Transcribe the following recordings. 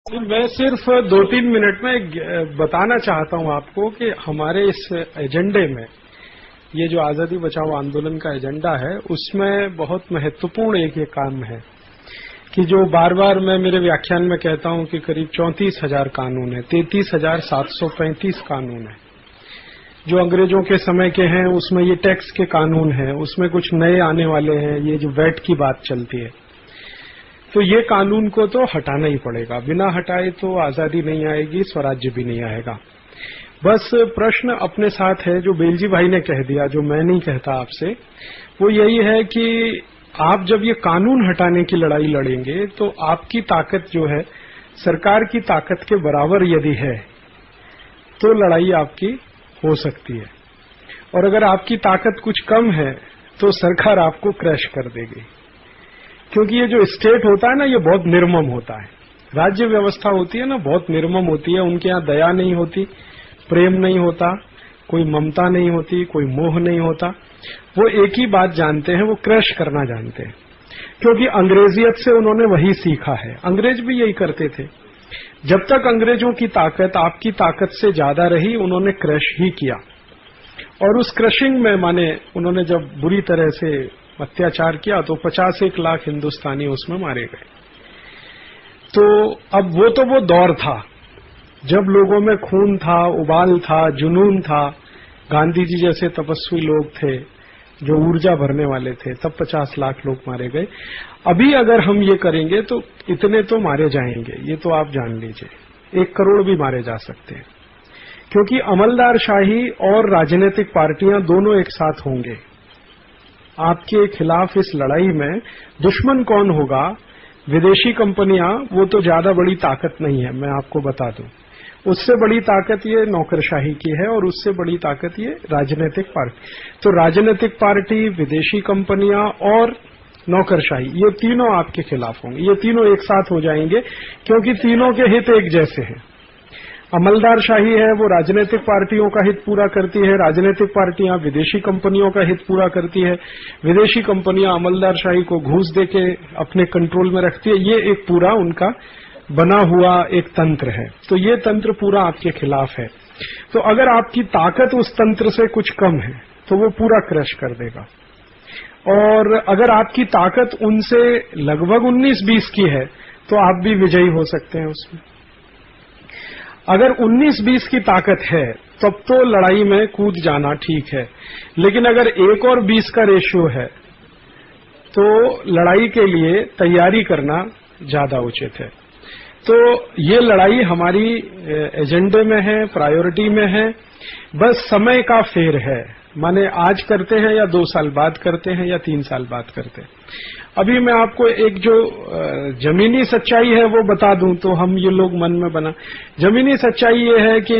मैं सिर्फ 2-3 मिनट में बताना चाहता हूं आपको कि हमारे इस एजेंडे में ये जो आजादी बचाओ आंदोलन का एजेंडा है उसमें बहुत महत्वपूर्ण एक ये काम है कि जो बार बार मैं मेरे व्याख्यान में कहता हूं कि करीब 34,000 कानून है, 33,735 कानून है जो अंग्रेजों के समय के हैं। उसमें ये टैक्स के कानून हैं, उसमें कुछ नए आने वाले हैं, ये जो वैट की बात चलती है, तो ये कानून को तो हटाना ही पड़ेगा। बिना हटाए तो आजादी नहीं आएगी, स्वराज्य भी नहीं आएगा। बस प्रश्न अपने साथ है जो बेलजी भाई ने कह दिया, जो मैं नहीं कहता आपसे, वो यही है कि आप जब ये कानून हटाने की लड़ाई लड़ेंगे तो आपकी ताकत जो है सरकार की ताकत के बराबर यदि है तो लड़ाई आपकी हो सकती है, और अगर आपकी ताकत कुछ कम है तो सरकार आपको क्रैश कर देगी। क्योंकि ये जो स्टेट होता है ना, ये बहुत निर्मम होता है। राज्य व्यवस्था होती है ना, बहुत निर्मम होती है। उनके यहाँ दया नहीं होती, प्रेम नहीं होता, कोई ममता नहीं होती, कोई मोह नहीं होता। वो एक ही बात जानते हैं, वो क्रैश करना जानते हैं। क्योंकि अंग्रेजियत से उन्होंने वही सीखा है। अंग्रेज भी यही करते थे। जब तक अंग्रेजों की ताकत आपकी ताकत से ज्यादा रही, उन्होंने क्रैश ही किया। और उस क्रशिंग में माने उन्होंने जब बुरी तरह से अत्याचार किया तो 51 लाख हिंदुस्तानी उसमें मारे गए। तो अब वो दौर था जब लोगों में खून था, उबाल था, जुनून था। गांधी जी जैसे तपस्वी लोग थे जो ऊर्जा भरने वाले थे, तब 50 लाख लोग मारे गए। अभी अगर हम ये करेंगे तो इतने तो मारे जाएंगे, ये तो आप जान लीजिए। 1 करोड़ भी मारे जा सकते हैं, क्योंकि अमलदारशाही और राजनीतिक पार्टियां दोनों एक साथ होंगे। आपके खिलाफ इस लड़ाई में दुश्मन कौन होगा? विदेशी कंपनियां, वो तो ज्यादा बड़ी ताकत नहीं है, मैं आपको बता दूं। उससे बड़ी ताकत ये नौकरशाही की है और उससे बड़ी ताकत ये राजनीतिक पार्टी। तो राजनीतिक पार्टी, विदेशी कंपनियां और नौकरशाही, ये तीनों आपके खिलाफ होंगे। ये तीनों एक साथ हो जाएंगे क्योंकि तीनों के हित एक जैसे हैं। अमलदारशाही है, वो राजनीतिक पार्टियों का हित पूरा करती है, राजनीतिक पार्टियां विदेशी कंपनियों का हित पूरा करती है, विदेशी कंपनियां अमलदारशाही को घूस देके अपने कंट्रोल में रखती है। ये एक पूरा उनका बना हुआ एक तंत्र है। तो ये तंत्र पूरा आपके खिलाफ है। तो अगर आपकी ताकत उस तंत्र से कुछ कम है तो वो पूरा क्रश कर देगा। और अगर आपकी ताकत उनसे लगभग 19-20 की है तो आप भी विजयी हो सकते हैं उसमें। अगर 19-20 की ताकत है तब तो लड़ाई में कूद जाना ठीक है, लेकिन अगर 1 और 20 का रेशियो है तो लड़ाई के लिए तैयारी करना ज्यादा उचित है। तो ये लड़ाई हमारी एजेंडे में है, प्रायोरिटी में है। बस समय का फेर है, माने आज करते हैं या 2 साल बाद करते हैं या 3 साल बाद करते हैं। अभी मैं आपको एक जो जमीनी सच्चाई है वो बता दूं तो हम ये लोग मन में बना। जमीनी सच्चाई ये है कि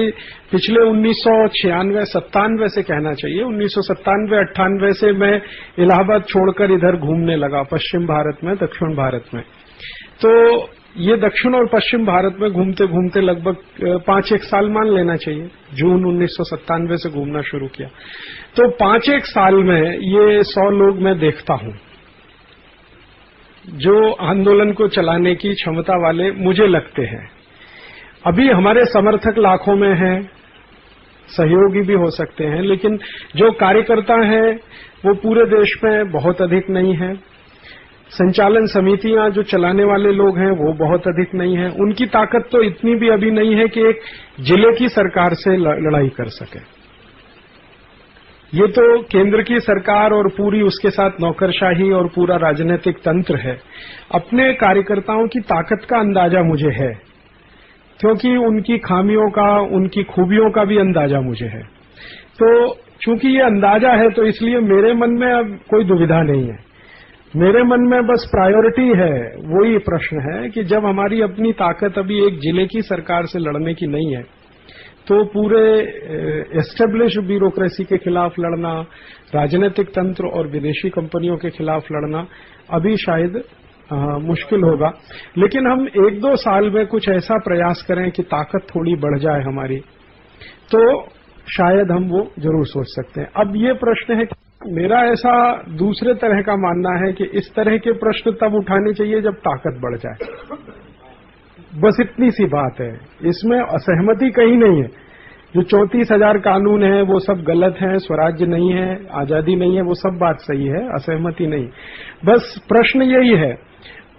पिछले 1996-97 से कहना चाहिए, 1997-98 से मैं इलाहाबाद छोड़कर इधर घूमने लगा, पश्चिम भारत में, दक्षिण भारत में। तो ये दक्षिण और पश्चिम भारत में घूमते घूमते लगभग 5-1 साल मान लेना चाहिए। जून 1997 से घूमना शुरू किया तो 5-1 साल में ये 100 लोग मैं देखता हूं जो आंदोलन को चलाने की क्षमता वाले मुझे लगते हैं। अभी हमारे समर्थक लाखों में हैं, सहयोगी भी हो सकते हैं, लेकिन जो कार्यकर्ता हैं वो पूरे देश में बहुत अधिक नहीं है। संचालन समितियां जो चलाने वाले लोग हैं वो बहुत अधिक नहीं है। उनकी ताकत तो इतनी भी अभी नहीं है कि एक जिले की सरकार से लड़ाई कर सके। ये तो केंद्र की सरकार और पूरी उसके साथ नौकरशाही और पूरा राजनीतिक तंत्र है। अपने कार्यकर्ताओं की ताकत का अंदाजा मुझे है, क्योंकि उनकी खामियों का, उनकी खूबियों का भी अंदाजा मुझे है। तो चूंकि ये अंदाजा है तो इसलिए मेरे मन में अब कोई दुविधा नहीं है। मेरे मन में बस प्रायोरिटी है, वही प्रश्न है कि जब हमारी अपनी ताकत अभी एक जिले की सरकार से लड़ने की नहीं है तो पूरे एस्टेब्लिश ब्यूरोक्रेसी के खिलाफ लड़ना, राजनीतिक तंत्र और विदेशी कंपनियों के खिलाफ लड़ना अभी शायद मुश्किल होगा। लेकिन हम 1-2 साल में कुछ ऐसा प्रयास करें कि ताकत थोड़ी बढ़ जाए हमारी, तो शायद हम वो जरूर सोच सकते हैं। अब ये प्रश्न है, मेरा ऐसा दूसरे तरह का मानना है कि इस तरह के प्रश्न तब उठाने चाहिए जब ताकत बढ़ जाए। बस इतनी सी बात है, इसमें असहमति कहीं नहीं है। जो 34,000 कानून है वो सब गलत है, स्वराज्य नहीं है, आजादी नहीं है, वो सब बात सही है, असहमति नहीं। बस प्रश्न यही है,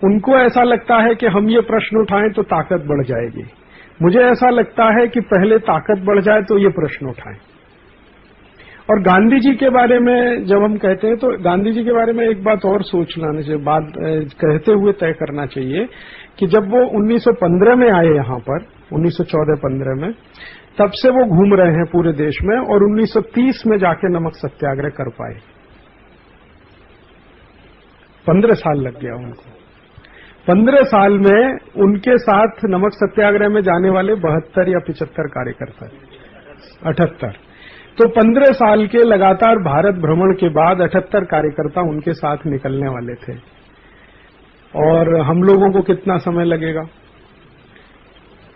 उनको ऐसा लगता है कि हम ये प्रश्न उठाएं तो ताकत बढ़ जाएगी। मुझे ऐसा लगता है कि पहले ताकत बढ़ जाए तो ये प्रश्न उठाएं। और गांधी जी के बारे में जब हम कहते हैं तो गांधी जी के बारे में एक बात और सोच लाने चाहिए, बात कहते हुए तय करना चाहिए कि जब वो 1915 में आए यहां पर, 1914-15 में, तब से वो घूम रहे हैं पूरे देश में और 1930 में जाके नमक सत्याग्रह कर पाए। 15 साल लग गया उनको। 15 साल में उनके साथ नमक सत्याग्रह में जाने वाले 72 या 75 कार्यकर्ता, 78। तो 15 साल के लगातार भारत भ्रमण के बाद 78 कार्यकर्ता उनके साथ निकलने वाले थे। और हम लोगों को कितना समय लगेगा?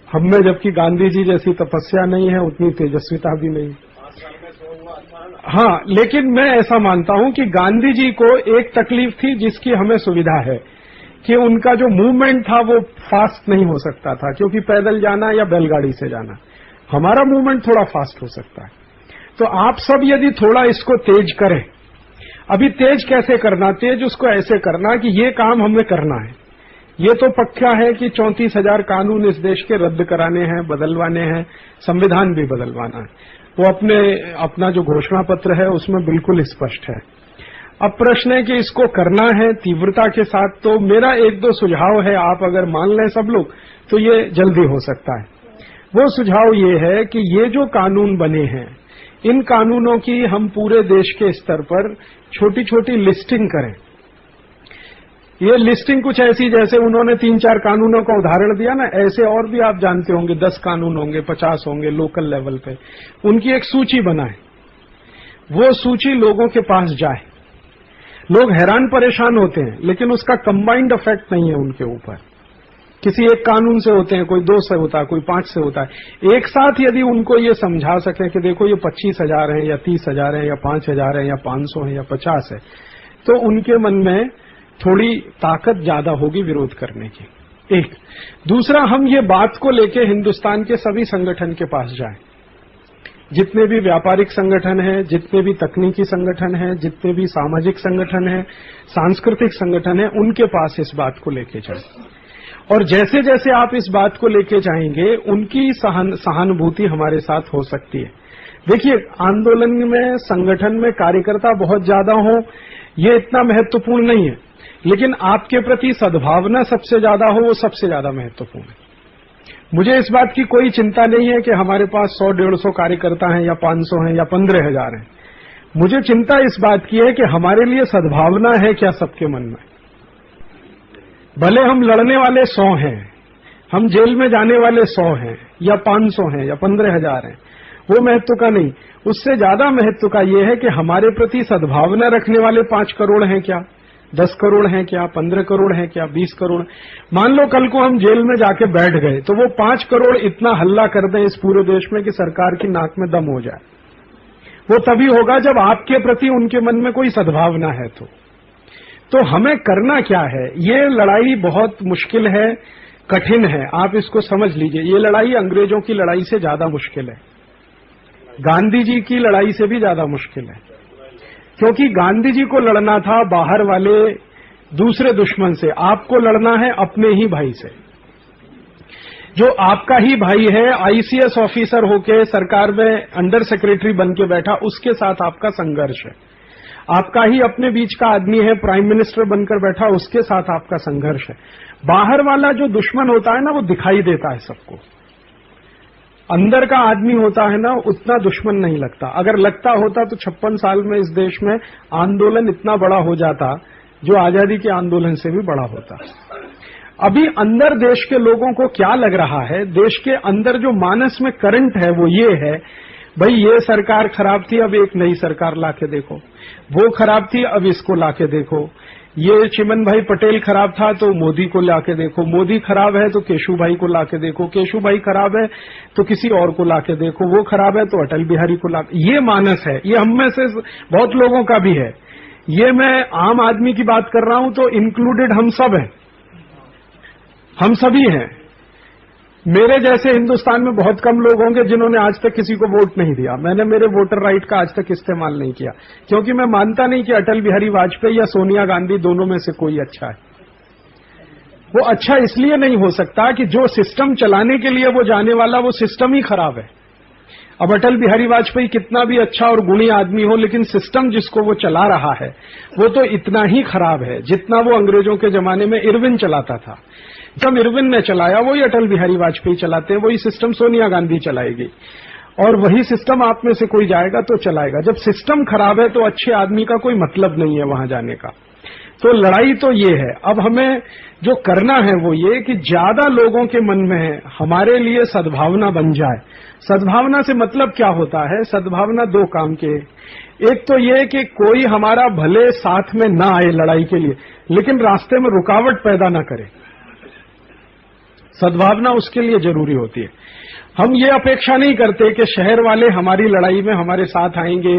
हम में जबकि गांधी जी जैसी तपस्या नहीं है, उतनी तेजस्विता भी नहीं। हाँ, लेकिन मैं ऐसा मानता हूं कि गांधी जी को एक तकलीफ थी जिसकी हमें सुविधा है कि उनका जो मूवमेंट था वो फास्ट नहीं हो सकता था, क्योंकि पैदल जाना या बैलगाड़ी से जाना। हमारा मूवमेंट थोड़ा फास्ट हो सकता है। तो आप सब यदि थोड़ा इसको तेज करें, अभी तेज कैसे करना? तेज उसको ऐसे करना कि ये काम हमें करना है। ये तो पक्का है कि 34,000 कानून इस देश के रद्द कराने हैं, बदलवाने हैं, संविधान भी बदलवाना है। वो अपना जो घोषणा पत्र है उसमें बिल्कुल स्पष्ट है। अब प्रश्न है कि इसको करना है तीव्रता के साथ। तो मेरा 1-2 सुझाव है, आप अगर मान लें सब लोग तो ये जल्दी हो सकता है। वो सुझाव ये है कि ये जो कानून बने हैं, इन कानूनों की हम पूरे देश के स्तर पर छोटी छोटी लिस्टिंग करें। ये लिस्टिंग कुछ ऐसी जैसे उन्होंने 3-4 कानूनों का उदाहरण दिया ना, ऐसे और भी आप जानते होंगे 10 कानून होंगे, 50 होंगे लोकल लेवल पे। उनकी एक सूची बनाए, वो सूची लोगों के पास जाए। लोग हैरान परेशान होते हैं, लेकिन उसका कंबाइंड इफेक्ट नहीं है उनके ऊपर। किसी एक कानून से होते हैं, कोई 2 से होता है, कोई 5 से होता है। एक साथ यदि उनको ये समझा सके कि देखो ये 25,000 है या 30,000 है या 5,000 है या 500 है या 50 है, तो उनके मन में थोड़ी ताकत ज्यादा होगी विरोध करने की। एक दूसरा, हम ये बात को लेके हिंदुस्तान के सभी संगठन के पास जाएं। जितने भी व्यापारिक संगठन हैं, जितने भी तकनीकी संगठन हैं, जितने भी सामाजिक संगठन हैं, सांस्कृतिक संगठन हैं, उनके पास इस बात को लेके जाएं। और जैसे जैसे आप इस बात को लेके जाएंगे, उनकी सहानुभूति हमारे साथ हो सकती है। देखिए, आंदोलन में, संगठन में कार्यकर्ता बहुत ज्यादा हो, ये इतना महत्वपूर्ण नहीं है, लेकिन आपके प्रति सद्भावना सबसे ज्यादा हो, वो सबसे ज्यादा महत्वपूर्ण है। मुझे इस बात की कोई चिंता नहीं है कि हमारे पास 100-150 कार्यकर्ता हैं या 500 हैं या 15,000 हैं। मुझे चिंता इस बात की है कि हमारे लिए सद्भावना है क्या सबके मन में। भले हम लड़ने वाले 100 हैं, हम जेल में जाने वाले 100 हैं या 500 हैं या 15,000 हैं, वो महत्व का नहीं। उससे ज्यादा महत्व का ये है कि हमारे प्रति सद्भावना रखने वाले 5 करोड़ हैं क्या, 10 करोड़ हैं क्या, 15 करोड़ हैं क्या, 20 करोड़। मान लो कल को हम जेल में जाके बैठ गए, तो वो 5 करोड़ इतना हल्ला कर दें इस पूरे देश में कि सरकार की नाक में दम हो जाए। वो तभी होगा जब आपके प्रति उनके मन में कोई सद्भावना है। तो हमें करना क्या है? ये लड़ाई बहुत मुश्किल है, कठिन है, आप इसको समझ लीजिए। ये लड़ाई अंग्रेजों की लड़ाई से ज्यादा मुश्किल है, गांधी जी की लड़ाई से भी ज्यादा मुश्किल है। क्योंकि गांधी जी को लड़ना था बाहर वाले दूसरे दुश्मन से, आपको लड़ना है अपने ही भाई से। जो आपका ही भाई है, आईसीएस ऑफिसर होके सरकार में अंडर सेक्रेटरी बन के बैठा, उसके साथ आपका संघर्ष है। आपका ही अपने बीच का आदमी है, प्राइम मिनिस्टर बनकर बैठा, उसके साथ आपका संघर्ष है। बाहर वाला जो दुश्मन होता है ना, वो दिखाई देता है सबको। अंदर का आदमी होता है ना, उतना दुश्मन नहीं लगता। अगर लगता होता तो 56 साल में इस देश में आंदोलन इतना बड़ा हो जाता जो आजादी के आंदोलन से भी बड़ा होता। अभी अंदर देश के लोगों को क्या लग रहा है, देश के अंदर जो मानस में करंट है वो ये है, भाई ये सरकार खराब थी, अब एक नई सरकार लाके देखो। वो खराब थी, अब इसको लाके देखो। ये चिमन भाई पटेल खराब था तो मोदी को लाके देखो। मोदी खराब है तो केशु भाई को लाके देखो। केशु भाई खराब है तो किसी और को लाके देखो। वो खराब है तो अटल बिहारी को लाके। ये मानस है, ये हम में से बहुत लोगों का भी है। ये मैं आम आदमी की बात कर रहा हूं तो इंक्लूडेड हम सब हैं, हम सभी हैं। मेरे जैसे हिंदुस्तान में बहुत कम लोग होंगे जिन्होंने आज तक किसी को वोट नहीं दिया। मैंने मेरे वोटर राइट का आज तक इस्तेमाल नहीं किया, क्योंकि मैं मानता नहीं कि अटल बिहारी वाजपेयी या सोनिया गांधी दोनों में से कोई अच्छा है। वो अच्छा इसलिए नहीं हो सकता कि जो सिस्टम चलाने के लिए वो जाने वाला वो सिस्टम ही खराब है। अब अटल बिहारी वाजपेयी कितना भी अच्छा और गुणी आदमी हो, लेकिन सिस्टम जिसको वो चला रहा है वो तो इतना ही खराब है जितना वो अंग्रेजों के जमाने में इरविन चलाता था। जब इरविन ने चलाया वही अटल बिहारी वाजपेयी चलाते हैं, वही सिस्टम सोनिया गांधी चलाएगी और वही सिस्टम आप में से कोई जाएगा तो चलाएगा। जब सिस्टम खराब है तो अच्छे आदमी का कोई मतलब नहीं है वहां जाने का। तो लड़ाई तो ये है। अब हमें जो करना है वो ये कि ज्यादा लोगों के मन में हमारे लिए सद्भावना बन जाए। सद्भावना से मतलब क्या होता है? सद्भावना दो काम के, एक तो ये कि कोई हमारा भले साथ में ना आए लड़ाई के लिए, लेकिन रास्ते में रुकावट पैदा ना करे। सद्भावना उसके लिए जरूरी होती है। हम ये अपेक्षा नहीं करते कि शहर वाले हमारी लड़ाई में हमारे साथ आएंगे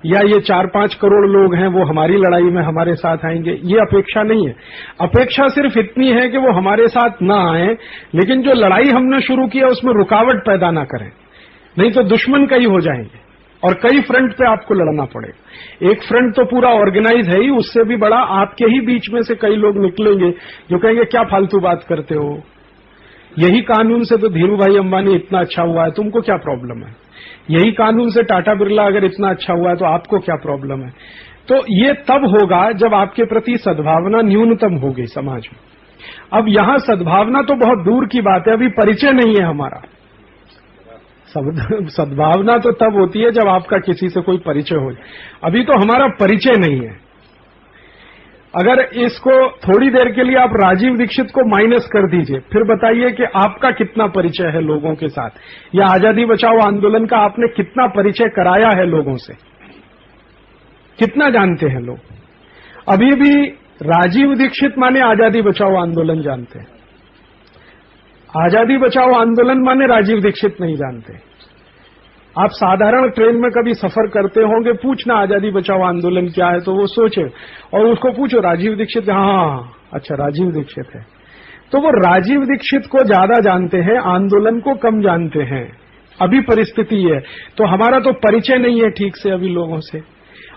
या ये 4-5 करोड़ लोग हैं वो हमारी लड़ाई में हमारे साथ आएंगे, ये अपेक्षा नहीं है। अपेक्षा सिर्फ इतनी है कि वो हमारे साथ ना आए, लेकिन जो लड़ाई हमने शुरू किया उसमें रुकावट पैदा ना करें, नहीं तो दुश्मन कई हो जाएंगे और कई फ्रंट पे आपको लड़ना पड़ेगा। एक फ्रंट तो पूरा ऑर्गेनाइज है ही, उससे भी बड़ा आपके ही बीच में से कई लोग निकलेंगे जो कहेंगे क्या फालतू बात करते हो, यही कानून से तो धीरू भाई अंबानी इतना अच्छा हुआ है, तुमको क्या प्रॉब्लम है? यही कानून से टाटा बिरला अगर इतना अच्छा हुआ है तो आपको क्या प्रॉब्लम है? तो ये तब होगा जब आपके प्रति सद्भावना न्यूनतम होगी समाज में। अब यहां सद्भावना तो बहुत दूर की बात है, अभी परिचय नहीं है हमारा। सद्भावना तो तब होती है जब आपका किसी से कोई परिचय हो। अभी तो हमारा परिचय नहीं है। अगर इसको थोड़ी देर के लिए आप राजीव दीक्षित को माइनस कर दीजिए, फिर बताइए कि आपका कितना परिचय है लोगों के साथ, या आजादी बचाओ आंदोलन का आपने कितना परिचय कराया है लोगों से, कितना जानते हैं लोग? अभी भी राजीव दीक्षित माने आजादी बचाओ आंदोलन जानते हैं, आजादी बचाओ आंदोलन माने राजीव दीक्षित नहीं जानते। आप साधारण ट्रेन में कभी सफर करते होंगे, पूछना आजादी बचाओ आंदोलन क्या है तो वो सोचे, और उसको पूछो राजीव दीक्षित, हाँ अच्छा राजीव दीक्षित है। तो वो राजीव दीक्षित को ज्यादा जानते हैं, आंदोलन को कम जानते हैं। अभी परिस्थिति है, तो हमारा तो परिचय नहीं है ठीक से अभी लोगों से,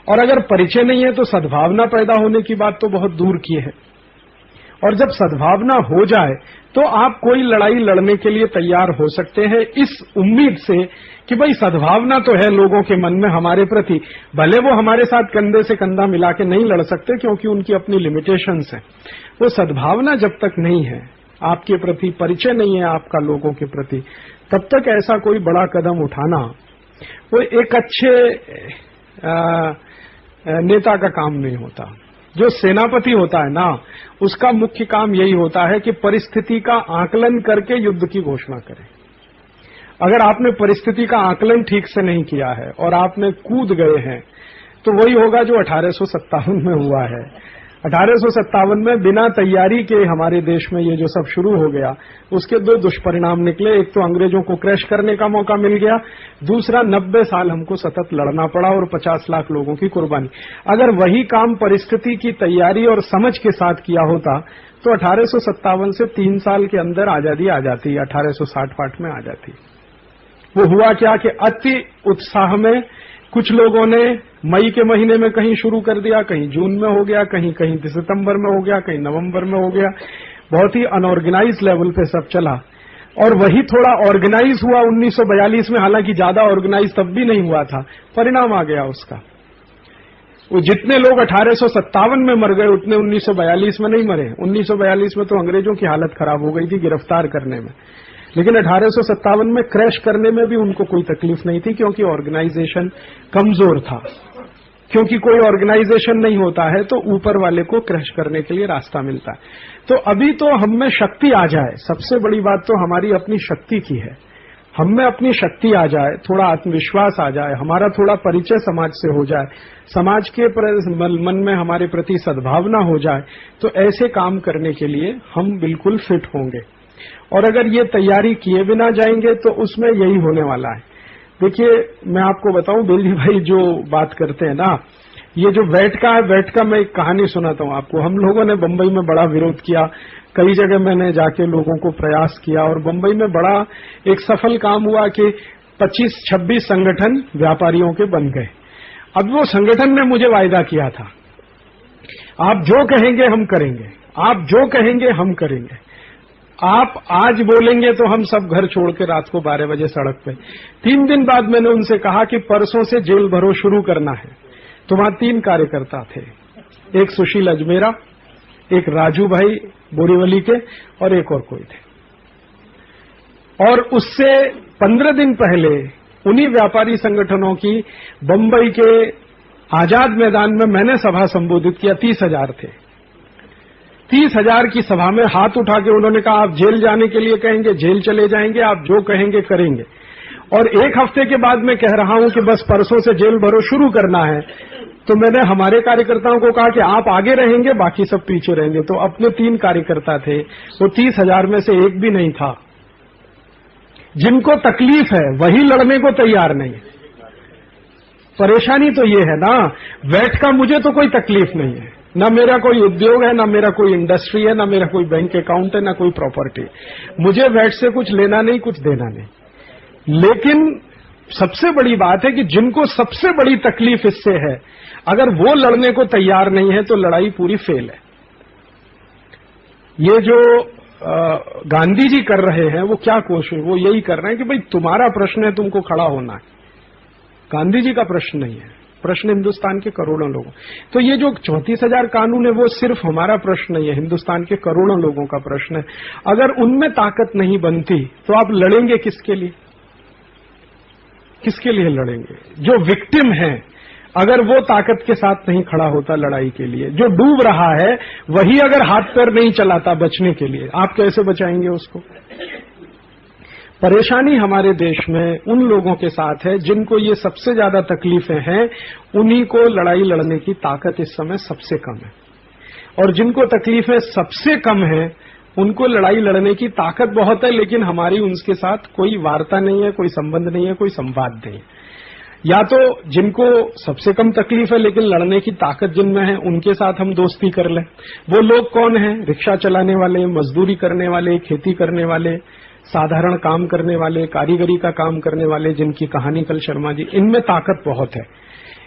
और अगर परिचय नहीं है तो सद्भावना पैदा होने की बात तो बहुत दूर की है। और जब सद्भावना हो जाए तो आप कोई लड़ाई लड़ने के लिए तैयार हो सकते हैं, इस उम्मीद से कि भाई सद्भावना तो है लोगों के मन में हमारे प्रति, भले वो हमारे साथ कंधे से कंधा मिला के नहीं लड़ सकते क्योंकि उनकी अपनी लिमिटेशंस हैं। वो सद्भावना जब तक नहीं है, आपके प्रति परिचय नहीं है आपका लोगों के प्रति, तब तक ऐसा कोई बड़ा कदम उठाना वो एक अच्छे नेता का काम नहीं होता। जो सेनापति होता है ना, उसका मुख्य काम यही होता है कि परिस्थिति का आकलन करके युद्ध की घोषणा करे। अगर आपने परिस्थिति का आकलन ठीक से नहीं किया है और आपने कूद गए हैं तो वही होगा जो 1857 में हुआ है। 1857 में बिना तैयारी के हमारे देश में ये जो सब शुरू हो गया, उसके दो दुष्परिणाम निकले। एक तो अंग्रेजों को क्रैश करने का मौका मिल गया, दूसरा 90 साल हमको सतत लड़ना पड़ा और 50 लाख लोगों की कुर्बानी। अगर वही काम परिस्थिति की तैयारी और समझ के साथ किया होता तो 1857 से 3 साल के अंदर आजादी आ जाती, 1860 में आ जाती। वो हुआ क्या कि अति उत्साह में कुछ लोगों ने मई के महीने में कहीं शुरू कर दिया, कहीं जून में हो गया, कहीं कहीं सितंबर में हो गया, कहीं नवंबर में हो गया। बहुत ही अनऑर्गेनाइज लेवल पे सब चला, और वही थोड़ा ऑर्गेनाइज हुआ 1942 में, हालांकि ज्यादा ऑर्गेनाइज तब भी नहीं हुआ था। परिणाम आ गया उसका। वो जितने लोग 1857 में मर गए उतने 1942 में नहीं मरे। 1942 में तो अंग्रेजों की हालत खराब हो गई थी गिरफ्तार करने में, लेकिन 1857 में क्रैश करने में भी उनको कोई तकलीफ नहीं थी, क्योंकि ऑर्गेनाइजेशन कमजोर था। क्योंकि कोई ऑर्गेनाइजेशन नहीं होता है तो ऊपर वाले को क्रैश करने के लिए रास्ता मिलता है। तो अभी तो हम में शक्ति आ जाए, सबसे बड़ी बात तो हमारी अपनी शक्ति की है। हम में अपनी शक्ति आ जाए, थोड़ा आत्मविश्वास आ जाए, हमारा थोड़ा परिचय समाज से हो जाए, समाज के मन में हमारे प्रति सद्भावना हो जाए, तो ऐसे काम करने के लिए हम बिल्कुल फिट होंगे। और अगर ये तैयारी किए बिना जाएंगे तो उसमें यही होने वाला है। देखिए, मैं आपको बताऊं, बेली भाई जो बात करते हैं ना ये जो वैट का है, वैट का मैं एक कहानी सुनाता हूं आपको। हम लोगों ने बंबई में बड़ा विरोध किया, कई जगह मैंने जाके लोगों को प्रयास किया, और बंबई में बड़ा एक सफल काम हुआ कि 25-26 संगठन व्यापारियों के बन गए। अब वो संगठन ने मुझे वायदा किया था, आप जो कहेंगे हम करेंगे, आप जो कहेंगे हम करेंगे, आप आज बोलेंगे तो हम सब घर छोड़ के रात को 12 बजे सड़क पे। 3 दिन बाद मैंने उनसे कहा कि परसों से जेल भरो शुरू करना है। तो वहां 3 कार्यकर्ता थे, एक सुशील अजमेरा, एक राजू भाई बोरीवली के, और एक और कोई थे। और उससे 15 दिन पहले उन्हीं व्यापारी संगठनों की बंबई के आजाद मैदान में मैंने सभा संबोधित किया। 30,000 थे। 30,000 की सभा में हाथ उठा के उन्होंने कहा, आप जेल जाने के लिए कहेंगे जेल चले जाएंगे, आप जो कहेंगे करेंगे। और 1 हफ्ते के बाद मैं कह रहा हूं कि बस परसों से जेल भरो शुरू करना है, तो मैंने हमारे कार्यकर्ताओं को कहा कि आप आगे रहेंगे, बाकी सब पीछे रहेंगे। तो अपने 3 कार्यकर्ता थे, वो 30,000 में से एक भी नहीं था। जिनको तकलीफ है वही लड़ने को तैयार नहीं। परेशानी तो ये है ना, वैट का मुझे तो कोई तकलीफ नहीं है, ना मेरा कोई उद्योग है, ना मेरा कोई इंडस्ट्री है, ना मेरा कोई बैंक अकाउंट है, ना कोई प्रॉपर्टी। मुझे वैट से कुछ लेना नहीं, कुछ देना नहीं। लेकिन सबसे बड़ी बात है कि जिनको सबसे बड़ी तकलीफ इससे है, अगर वो लड़ने को तैयार नहीं है तो लड़ाई पूरी फेल है। ये जो गांधी जी कर रहे हैं वो क्या कोशिश, वो यही कर रहे हैं कि भाई तुम्हारा प्रश्न है, तुमको खड़ा होना है। गांधी जी का प्रश्न नहीं है, प्रश्न हिंदुस्तान के करोड़ों लोगों। तो ये जो 34,000 कानून है वो सिर्फ हमारा प्रश्न नहीं है, हिंदुस्तान के करोड़ों लोगों का प्रश्न है। अगर उनमें ताकत नहीं बनती तो आप लड़ेंगे किसके लिए? किसके लिए लड़ेंगे? जो विक्टिम है, अगर वो ताकत के साथ नहीं खड़ा होता लड़ाई के लिए, जो डूब रहा है वही अगर हाथ पैर नहीं चलाता बचने के लिए, आप कैसे बचाएंगे उसको? परेशानी हमारे देश में उन लोगों के साथ है जिनको ये सबसे ज्यादा तकलीफें हैं, उन्हीं को लड़ाई लड़ने की ताकत इस समय सबसे कम है। और जिनको तकलीफें सबसे कम है उनको लड़ाई लड़ने की ताकत बहुत है, लेकिन हमारी उनके साथ कोई वार्ता नहीं है, कोई संबंध नहीं है, कोई संवाद नहीं है। या तो जिनको सबसे कम तकलीफ है लेकिन लड़ने की ताकत जिनमें है, उनके साथ हम दोस्ती कर लें। वो लोग कौन हैं? रिक्शा चलाने वाले, मजदूरी करने वाले, खेती करने वाले, साधारण काम करने वाले, कारीगरी का काम करने वाले, जिनकी कहानी कल शर्मा जी, इनमें ताकत बहुत है।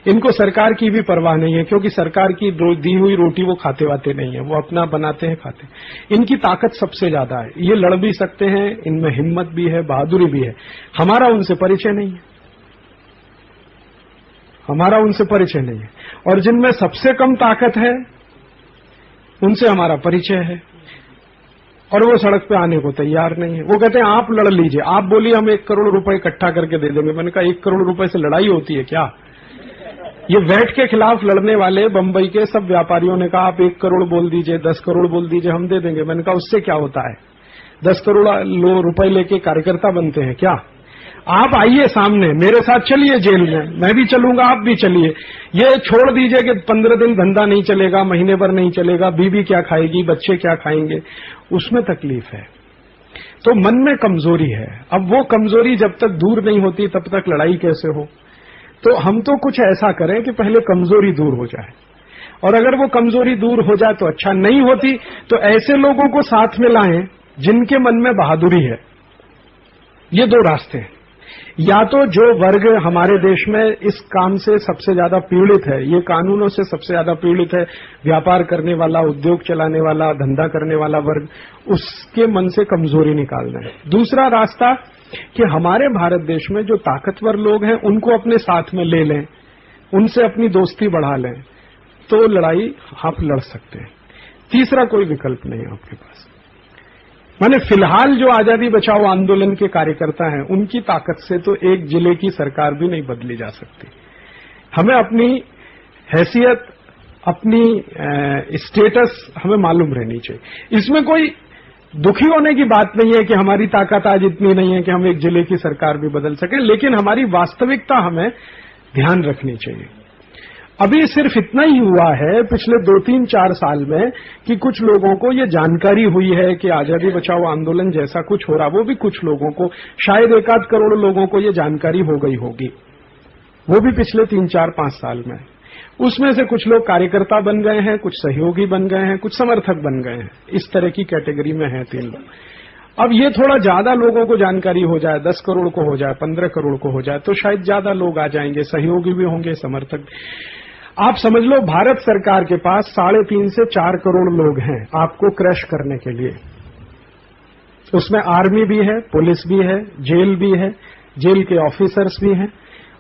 इनको सरकार की भी परवाह नहीं है, क्योंकि सरकार की दी हुई रोटी वो खाते वाते नहीं है, वो अपना बनाते हैं खाते। इनकी ताकत सबसे ज्यादा है, ये लड़ भी सकते हैं, इनमें हिम्मत भी है, बहादुरी भी है। हमारा उनसे परिचय नहीं है, हमारा उनसे परिचय नहीं है। और जिनमें सबसे कम ताकत है उनसे हमारा परिचय है, और वो सड़क पे आने को तैयार नहीं है। वो कहते हैं आप लड़ लीजिए, आप बोलिए हम 1 करोड़ रुपए इकट्ठा करके दे देंगे। मैंने कहा 1 करोड़ रुपए से लड़ाई होती है क्या? ये वैट के खिलाफ लड़ने वाले बंबई के सब व्यापारियों ने कहा आप 1 करोड़ बोल दीजिए, 10 करोड़ बोल दीजिए, हम दे देंगे। मैंने कहा उससे क्या होता है? 10 करोड़ रुपए लेके कार्यकर्ता बनते हैं क्या? आप आइए सामने, मेरे साथ चलिए जेल में, मैं भी चलूंगा, आप भी चलिए। ये छोड़ दीजिए कि 15 दिन धंधा नहीं चलेगा, महीने भर नहीं चलेगा, बीवी क्या खाएगी, बच्चे क्या खाएंगे, उसमें तकलीफ है। तो मन में कमजोरी है। अब वो कमजोरी जब तक दूर नहीं होती तब तक लड़ाई कैसे हो? तो हम तो कुछ ऐसा करें कि पहले कमजोरी दूर हो जाए, और अगर वो कमजोरी दूर हो जाए तो अच्छा, नहीं होती तो ऐसे लोगों को साथ में लाएं जिनके मन में बहादुरी है। ये 2 रास्ते हैं। या तो जो वर्ग हमारे देश में इस काम से सबसे ज्यादा पीड़ित है, ये कानूनों से सबसे ज्यादा पीड़ित है, व्यापार करने वाला, उद्योग चलाने वाला, धंधा करने वाला वर्ग, उसके मन से कमजोरी निकालना है। दूसरा रास्ता कि हमारे भारत देश में जो ताकतवर लोग हैं उनको अपने साथ में ले लें, उनसे अपनी दोस्ती बढ़ा लें, तो लड़ाई आप लड़ सकते हैं। तीसरा कोई विकल्प नहीं है आपके पास। माने फिलहाल जो आजादी बचाओ आंदोलन के कार्यकर्ता हैं, उनकी ताकत से तो एक जिले की सरकार भी नहीं बदली जा सकती। हमें अपनी हैसियत, अपनी स्टेटस हमें मालूम रहनी चाहिए। इसमें कोई दुखी होने की बात नहीं है कि हमारी ताकत आज इतनी नहीं है कि हम एक जिले की सरकार भी बदल सकें, लेकिन हमारी वास्तविकता हमें ध्यान रखनी चाहिए। अभी सिर्फ इतना ही हुआ है पिछले 2-3-4 साल में कि कुछ लोगों को ये जानकारी हुई है कि आजादी बचाओ आंदोलन जैसा कुछ हो रहा, वो भी कुछ लोगों को, शायद 1-8 करोड़ लोगों को ये जानकारी हो गई होगी, वो भी पिछले 3-4-5 साल में। उसमें से कुछ लोग कार्यकर्ता बन गए हैं, कुछ सहयोगी बन गए हैं, कुछ समर्थक बन गए हैं। इस तरह की कैटेगरी में हैं 3 लोग। अब ये थोड़ा ज्यादा लोगों को जानकारी हो जाए, 10 करोड़ को हो जाए, 15 करोड़ को हो जाए, तो शायद ज्यादा लोग आ जाएंगे, सहयोगी भी होंगे, समर्थक। आप समझ लो भारत सरकार के पास 3.5 से 4 करोड़ लोग हैं आपको क्रश करने के लिए। उसमें आर्मी भी है, पुलिस भी है, जेल भी है, जेल के ऑफिसर्स भी हैं,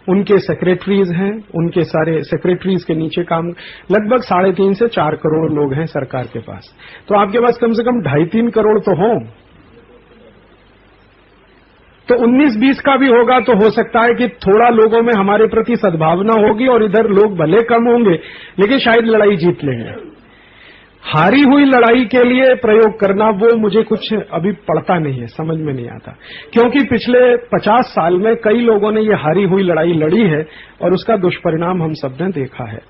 उनके सेक्रेटरीज हैं, उनके सारे सेक्रेटरीज के नीचे काम, लगभग 3.5 से 4 करोड़ लोग हैं सरकार के पास। तो आपके पास कम से कम 2.5-3 करोड़ तो हों। तो 19-20 का भी होगा तो हो सकता है कि थोड़ा लोगों में हमारे प्रति सद्भावना होगी और इधर लोग भले कम होंगे, लेकिन शायद लड़ाई जीत लेंगे। हारी हुई लड़ाई के लिए प्रयोग करना, वो मुझे कुछ अभी पड़ता नहीं है, समझ में नहीं आता। क्योंकि पिछले 50 साल में कई लोगों ने ये हारी हुई लड़ाई लड़ी है और उसका दुष्परिणाम हम सबने देखा है।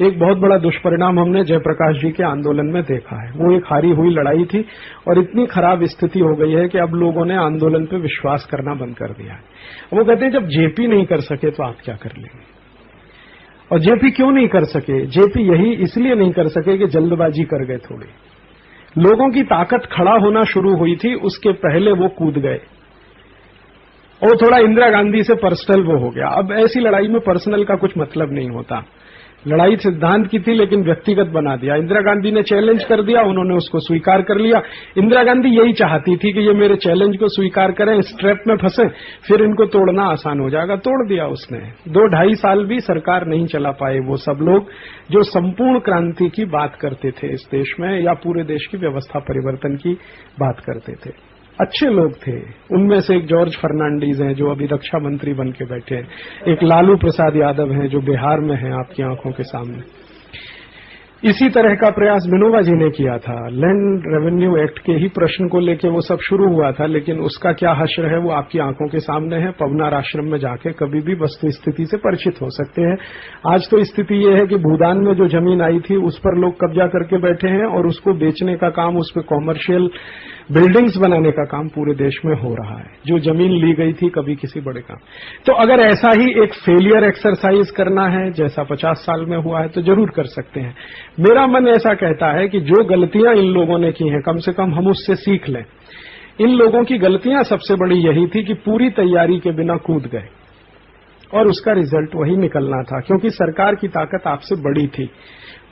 एक बहुत बड़ा दुष्परिणाम हमने जयप्रकाश जी के आंदोलन में देखा है। वो एक हारी हुई लड़ाई थी और इतनी खराब स्थिति हो गई है कि अब लोगों ने आंदोलन पे विश्वास करना बंद कर दिया है। वो कहते हैं जब जेपी नहीं कर सके तो आप क्या कर लेंगे। और जेपी क्यों नहीं कर सके? जेपी यही इसलिए नहीं कर सके कि जल्दबाजी कर गए थोड़ी। लोगों की ताकत खड़ा होना शुरू हुई थी, उसके पहले वो कूद गए और थोड़ा इंदिरा गांधी से पर्सनल वो हो गया। अब ऐसी लड़ाई में पर्सनल का कुछ मतलब नहीं होता। लड़ाई सिद्धांत की थी लेकिन व्यक्तिगत बना दिया। इंदिरा गांधी ने चैलेंज कर दिया, उन्होंने उसको स्वीकार कर लिया। इंदिरा गांधी यही चाहती थी कि ये मेरे चैलेंज को स्वीकार करें, स्ट्रैप में फंसे, फिर इनको तोड़ना आसान हो जाएगा। तोड़ दिया उसने। 2-2.5 साल भी सरकार नहीं चला पाए वो सब लोग जो संपूर्ण क्रांति की बात करते थे इस देश में, या पूरे देश की व्यवस्था परिवर्तन की बात करते थे। अच्छे लोग थे। उनमें से एक जॉर्ज फर्नांडीज हैं जो अभी रक्षा मंत्री बन के बैठे हैं, एक लालू प्रसाद यादव हैं जो बिहार में हैं आपकी आंखों के सामने। इसी तरह का प्रयास विनोबा जी ने किया था। लैंड रेवेन्यू एक्ट के ही प्रश्न को लेकर वो सब शुरू हुआ था, लेकिन उसका क्या हश्र है वो आपकी आंखों के सामने है। पवनार आश्रम में जाके कभी भी वस्तु स्थिति से परिचित हो सकते हैं। आज तो स्थिति ये है कि भूदान में जो जमीन आई थी उस पर लोग कब्जा करके बैठे हैं और उसको बेचने का काम, उस पर कॉमर्शियल बिल्डिंग्स बनाने का काम पूरे देश में हो रहा है, जो जमीन ली गई थी कभी किसी बड़े काम। तो अगर ऐसा ही एक फेलियर एक्सरसाइज करना है जैसा 50 साल में हुआ है तो जरूर कर सकते हैं। मेरा मन ऐसा कहता है कि जो गलतियां इन लोगों ने की हैं कम से कम हम उससे सीख लें। इन लोगों की गलतियां सबसे बड़ी यही थी कि पूरी तैयारी के बिना कूद गए और उसका रिजल्ट वही निकलना था, क्योंकि सरकार की ताकत आपसे बड़ी थी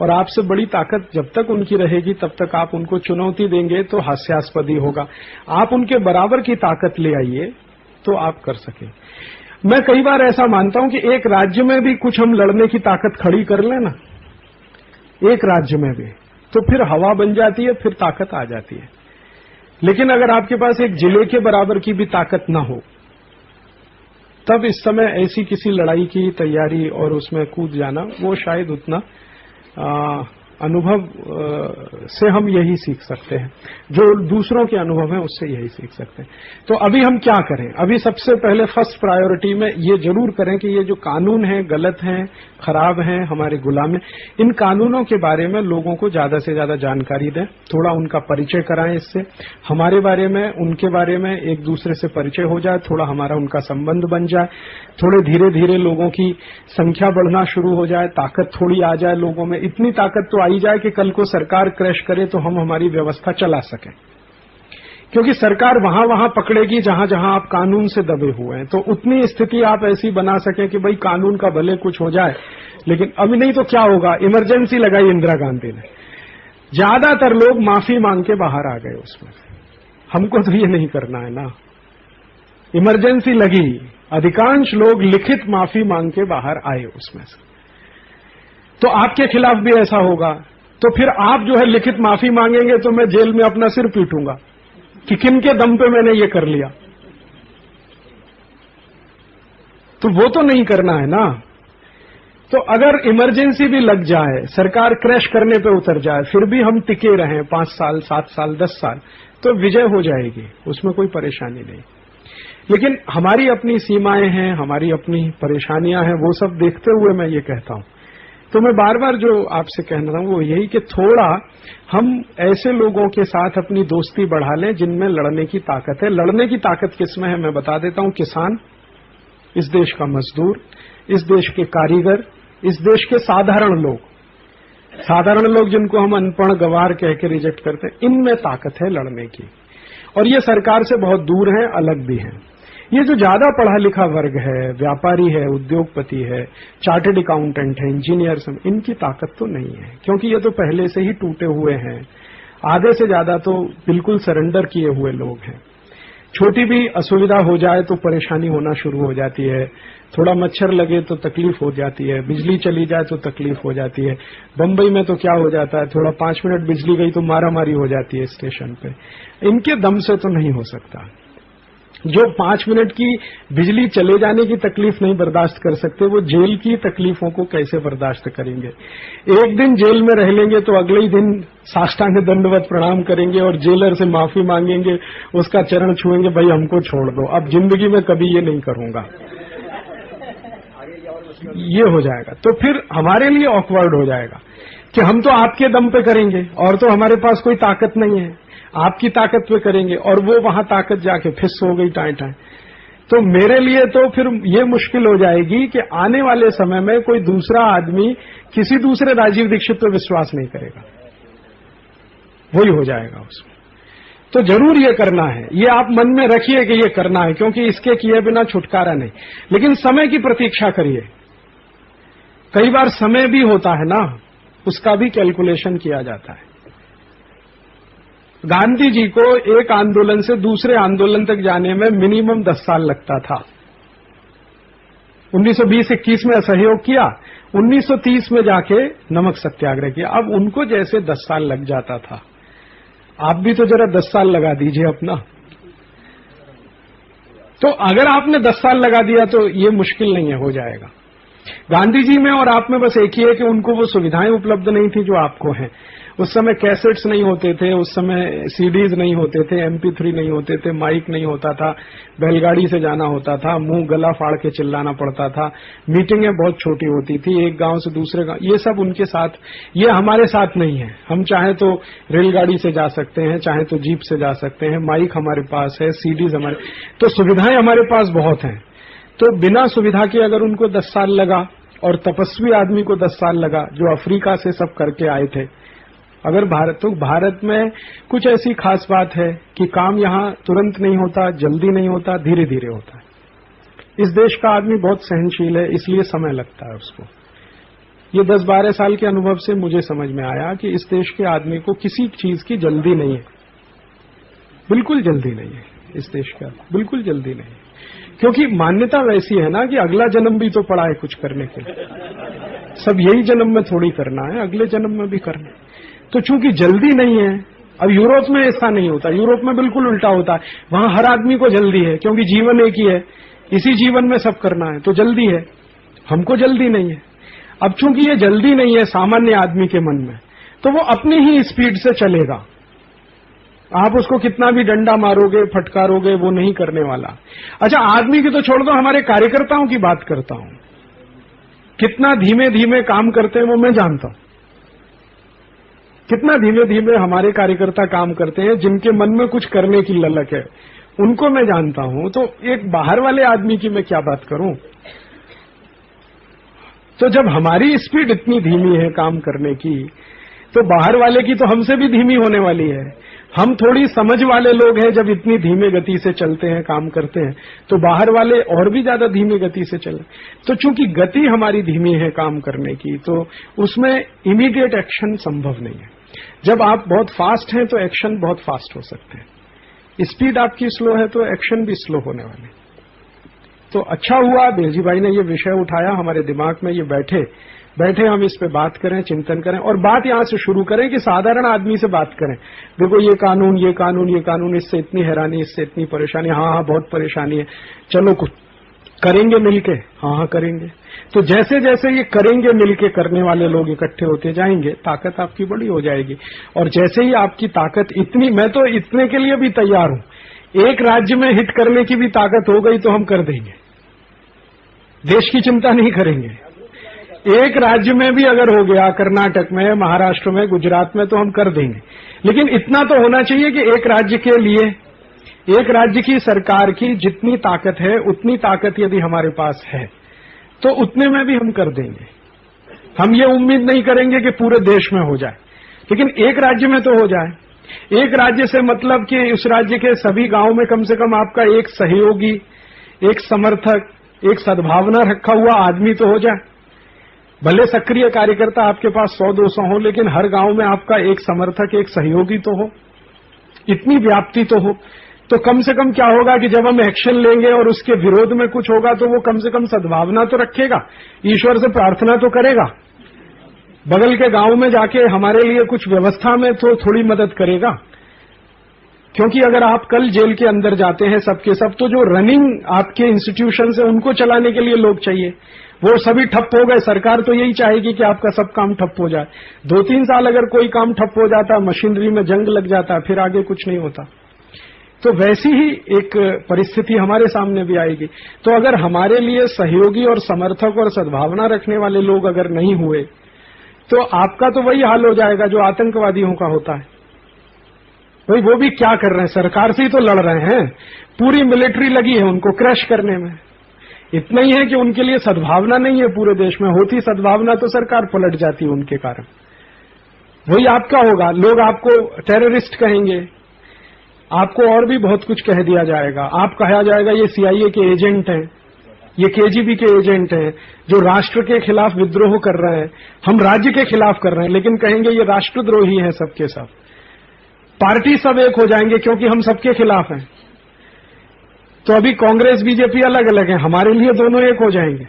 और आपसे बड़ी ताकत जब तक उनकी रहेगी तब तक आप उनको चुनौती देंगे तो हास्यास्पद ही होगा। आप उनके बराबर की ताकत ले आइए तो आप कर सकें। मैं कई बार ऐसा मानता हूं कि एक राज्य में भी कुछ हम लड़ने की ताकत खड़ी कर लें ना, एक राज्य में भी, तो फिर हवा बन जाती है, फिर ताकत आ जाती है। लेकिन अगर आपके पास एक जिले के बराबर की भी ताकत ना हो तब इस समय ऐसी किसी लड़ाई की तैयारी और उसमें कूद जाना वो शायद उतना अनुभव से हम यही सीख सकते हैं, जो दूसरों के अनुभव हैं उससे यही सीख सकते हैं। तो अभी हम क्या करें? अभी सबसे पहले फर्स्ट प्रायोरिटी में ये जरूर करें कि ये जो कानून हैं गलत हैं, खराब हैं, हमारे गुलाम हैं। इन कानूनों के बारे में लोगों को ज्यादा से ज्यादा जानकारी दें, थोड़ा उनका परिचय कराएं, इससे हमारे बारे में उनके बारे में एक दूसरे से परिचय हो जाए, थोड़ा हमारा उनका संबंध बन जाए, थोड़े धीरे धीरे लोगों की संख्या बढ़ना शुरू हो जाए, ताकत थोड़ी आ जाए लोगों में, इतनी ताकत तो आई जाए कि कल को सरकार क्रैश करे तो हम हमारी व्यवस्था चला सकें। क्योंकि सरकार वहां पकड़ेगी जहां जहां आप कानून से दबे हुए हैं, तो उतनी स्थिति आप ऐसी बना सकें कि भाई कानून का भले कुछ हो जाए, लेकिन अभी नहीं तो क्या होगा। इमरजेंसी लगाई इंदिरा गांधी ने, ज्यादातर लोग माफी मांग के बाहर आ गए उसमें। हमको तो ये नहीं करना है ना। इमरजेंसी लगी, अधिकांश लोग लिखित माफी मांग के बाहर आए उसमें से। तो आपके खिलाफ भी ऐसा होगा तो फिर आप जो है लिखित माफी मांगेंगे तो मैं जेल में अपना सिर पीटूंगा कि किन के दम पे मैंने ये कर लिया। तो वो तो नहीं करना है ना। तो अगर इमरजेंसी भी लग जाए, सरकार क्रैश करने पे उतर जाए, फिर भी हम टिके रहें 5 साल 7 साल 10 साल, तो विजय हो जाएगी, उसमें कोई परेशानी नहीं। लेकिन हमारी अपनी सीमाएं हैं, हमारी अपनी परेशानियां हैं, वो सब देखते हुए मैं ये कहता हूं। तो मैं बार बार जो आपसे कहना रहा हूं वो यही कि थोड़ा हम ऐसे लोगों के साथ अपनी दोस्ती बढ़ा लें जिनमें लड़ने की ताकत है। लड़ने की ताकत किसमें है मैं बता देता हूं। किसान, इस देश का मजदूर, इस देश के कारीगर, इस देश के साधारण लोग जिनको हम अनपढ़ गवार कह के रिजेक्ट करते हैं, इनमें ताकत है लड़ने की। और ये सरकार से बहुत दूर हैं, अलग भी हैं। ये जो ज्यादा पढ़ा लिखा वर्ग है, व्यापारी है, उद्योगपति है, चार्टर्ड अकाउंटेंट है, इंजीनियर्स, इनकी ताकत तो नहीं है, क्योंकि ये तो पहले से ही टूटे हुए हैं। आधे से ज्यादा तो बिल्कुल सरेंडर किए हुए लोग हैं। छोटी भी असुविधा हो जाए तो परेशानी होना शुरू हो जाती है, थोड़ा मच्छर लगे तो तकलीफ हो जाती है, बिजली चली जाए तो तकलीफ हो जाती है। बंबई में तो क्या हो जाता है, थोड़ा 5 मिनट बिजली गई तो मारामारी हो जाती है स्टेशन पे। इनके दम से तो नहीं हो सकता। जो 5 मिनट की बिजली चले जाने की तकलीफ नहीं बर्दाश्त कर सकते, वो जेल की तकलीफों को कैसे बर्दाश्त करेंगे। एक दिन जेल में रह लेंगे तो अगले ही दिन साष्टांग दंडवत प्रणाम करेंगे और जेलर से माफी मांगेंगे, उसका चरण छुएंगे, भाई हमको छोड़ दो, अब जिंदगी में कभी ये नहीं करूंगा। ये हो जाएगा तो फिर हमारे लिए ऑकवर्ड हो जाएगा कि हम तो आपके दम पे करेंगे और तो हमारे पास कोई ताकत नहीं है, आपकी ताकत पे करेंगे, और वो वहां ताकत जाके फिस हो गई टाएं टाएं। तो मेरे लिए तो फिर ये मुश्किल हो जाएगी कि आने वाले समय में कोई दूसरा आदमी किसी दूसरे राजीव दीक्षित पे विश्वास नहीं करेगा, वही हो जाएगा उसमें। तो जरूर ये करना है, ये आप मन में रखिए कि ये करना है, क्योंकि इसके किए बिना छुटकारा नहीं। लेकिन समय की प्रतीक्षा करिए। कई बार समय भी होता है ना, उसका भी कैलकुलेशन किया जाता है। गांधी जी को एक आंदोलन से दूसरे आंदोलन तक जाने में मिनिमम 10 साल लगता था। 1920-21 में असहयोग किया, 1930 में जाके नमक सत्याग्रह किया। अब उनको जैसे 10 साल लग जाता था, आप भी तो जरा 10 साल लगा दीजिए अपना। तो अगर आपने 10 साल लगा दिया तो ये मुश्किल नहीं है, हो जाएगा। गांधी जी में और आप में बस एक ही है कि उनको वो सुविधाएं उपलब्ध नहीं थी जो आपको हैं। उस समय कैसेट्स नहीं होते थे, उस समय सीडीज नहीं होते थे, MP3 नहीं होते थे, माइक नहीं होता था, बैलगाड़ी से जाना होता था, मुंह गला फाड़ के चिल्लाना पड़ता था, मीटिंगें बहुत छोटी होती थी, एक गांव से दूसरे गांव। ये सब उनके साथ, ये हमारे साथ नहीं है। हम चाहे तो रेलगाड़ी से जा सकते हैं, चाहे तो जीप से जा सकते हैं, माइक हमारे पास है, सीडीज हमारे, तो सुविधाएं हमारे पास बहुत हैं। तो बिना सुविधा के अगर उनको 10 साल लगा और तपस्वी आदमी को 10 साल लगा जो अफ्रीका से सब करके आए थे, अगर भारत में कुछ ऐसी खास बात है कि काम यहां तुरंत नहीं होता, जल्दी नहीं होता, धीरे धीरे होता है। इस देश का आदमी बहुत सहनशील है, इसलिए समय लगता है उसको। ये 10-12 साल के अनुभव से मुझे समझ में आया कि इस देश के आदमी को किसी चीज की जल्दी नहीं है, बिल्कुल जल्दी नहीं है। इस देश का बिल्कुल जल्दी नहीं है, क्योंकि मान्यता वैसी है ना कि अगला जन्म भी तो पड़ा है कुछ करने के लिए। सब यही जन्म में थोड़ी करना है, अगले जन्म में भी करना है। तो चूंकि जल्दी नहीं है, अब यूरोप में ऐसा नहीं होता, यूरोप में बिल्कुल उल्टा होता है। वहां हर आदमी को जल्दी है, क्योंकि जीवन एक ही है, इसी जीवन में सब करना है, तो जल्दी है। हमको जल्दी नहीं है। अब चूंकि ये जल्दी नहीं है सामान्य आदमी के मन में, तो वो अपनी ही स्पीड से चलेगा। आप उसको कितना भी डंडा मारोगे, फटकारोगे, वो नहीं करने वाला। अच्छा, आदमी की तो छोड़ दो, हमारे कार्यकर्ताओं की बात करता हूं, कितना धीमे धीमे काम करते हैं वो मैं जानता हूं। कितना धीमे धीमे हमारे कार्यकर्ता काम करते हैं, जिनके मन में कुछ करने की ललक है, उनको मैं जानता हूं। तो एक बाहर वाले आदमी की मैं क्या बात करूं। तो जब हमारी स्पीड इतनी धीमी है काम करने की, तो बाहर वाले की तो हमसे भी धीमी होने वाली है। हम थोड़ी समझ वाले लोग हैं, जब इतनी धीमे गति से चलते हैं, काम करते हैं, तो बाहर वाले और भी ज्यादा धीमी गति से चले। तो चूंकि गति हमारी धीमी है काम करने की, तो उसमें इमीडिएट एक्शन संभव नहीं है। जब आप बहुत फास्ट हैं तो एक्शन बहुत फास्ट हो सकते हैं। स्पीड आपकी स्लो है तो एक्शन भी स्लो होने वाले। तो अच्छा हुआ बेलजी भाई ने ये विषय उठाया, हमारे दिमाग में ये बैठे हम इस पे बात करें, चिंतन करें, और बात यहां से शुरू करें कि साधारण आदमी से बात करें। देखो ये कानून, इससे इतनी हैरानी, इससे इतनी परेशानी। हाँ, बहुत परेशानी है, चलो कुछ करेंगे मिलके। हाँ, करेंगे। तो जैसे जैसे ये करेंगे मिलके करने वाले लोग इकट्ठे होते जाएंगे, ताकत आपकी बड़ी हो जाएगी। और जैसे ही आपकी ताकत इतनी, मैं तो इतने के लिए भी तैयार हूं, एक राज्य में हिट करने की भी ताकत हो गई तो हम कर देंगे, देश की चिंता नहीं करेंगे। एक राज्य में भी अगर हो गया, कर्नाटक में, महाराष्ट्र में, गुजरात में, तो हम कर देंगे। लेकिन इतना तो होना चाहिए कि एक राज्य के लिए, एक राज्य की सरकार की जितनी ताकत है, उतनी ताकत यदि हमारे पास है तो उतने में भी हम कर देंगे। हम ये उम्मीद नहीं करेंगे कि पूरे देश में हो जाए, लेकिन एक राज्य में तो हो जाए। एक राज्य से मतलब कि उस राज्य के सभी गांव में कम से कम आपका एक सहयोगी, एक समर्थक, एक सद्भावना रखा हुआ आदमी तो हो जाए। भले सक्रिय कार्यकर्ता आपके पास 100-200 हो, लेकिन हर गांव में आपका एक समर्थक, एक सहयोगी तो हो, इतनी व्याप्ति तो हो। तो कम से कम क्या होगा कि जब हम एक्शन लेंगे और उसके विरोध में कुछ होगा तो वो कम से कम सद्भावना तो रखेगा, ईश्वर से प्रार्थना तो करेगा, बगल के गांव में जाके हमारे लिए कुछ व्यवस्था में तो थोड़ी मदद करेगा। क्योंकि अगर आप कल जेल के अंदर जाते हैं सबके सब, तो जो रनिंग आपके इंस्टीट्यूशन है उनको चलाने के लिए लोग चाहिए, वो सभी ठप हो गए। सरकार तो यही चाहेगी कि आपका सब काम ठप हो जाए। 2-3 साल अगर कोई काम ठप हो जाता, मशीनरी में जंग लग जाता, फिर आगे कुछ नहीं होता। तो वैसी ही एक परिस्थिति हमारे सामने भी आएगी। तो अगर हमारे लिए सहयोगी और समर्थक और सद्भावना रखने वाले लोग अगर नहीं हुए, तो आपका तो वही हाल हो जाएगा जो आतंकवादियों का होता है। भाई वो भी क्या कर रहे हैं, सरकार से ही तो लड़ रहे हैं, पूरी मिलिट्री लगी है उनको क्रश करने में। इतना ही है कि उनके लिए सद्भावना नहीं है पूरे देश में, होती सद्भावना तो सरकार पलट जाती है उनके कारण। वही आपका होगा, लोग आपको टेररिस्ट कहेंगे, आपको और भी बहुत कुछ कह दिया जाएगा। आप कहा जाएगा ये CIA के एजेंट हैं, ये KGB के एजेंट हैं जो राष्ट्र के खिलाफ विद्रोह कर रहे हैं, हम राज्य के खिलाफ कर रहे हैं, लेकिन कहेंगे ये राष्ट्रद्रोही हैं सबके सब। पार्टी सब एक हो जाएंगे क्योंकि हम सबके खिलाफ हैं। तो अभी कांग्रेस BJP अलग अलग है, हमारे लिए दोनों एक हो जाएंगे।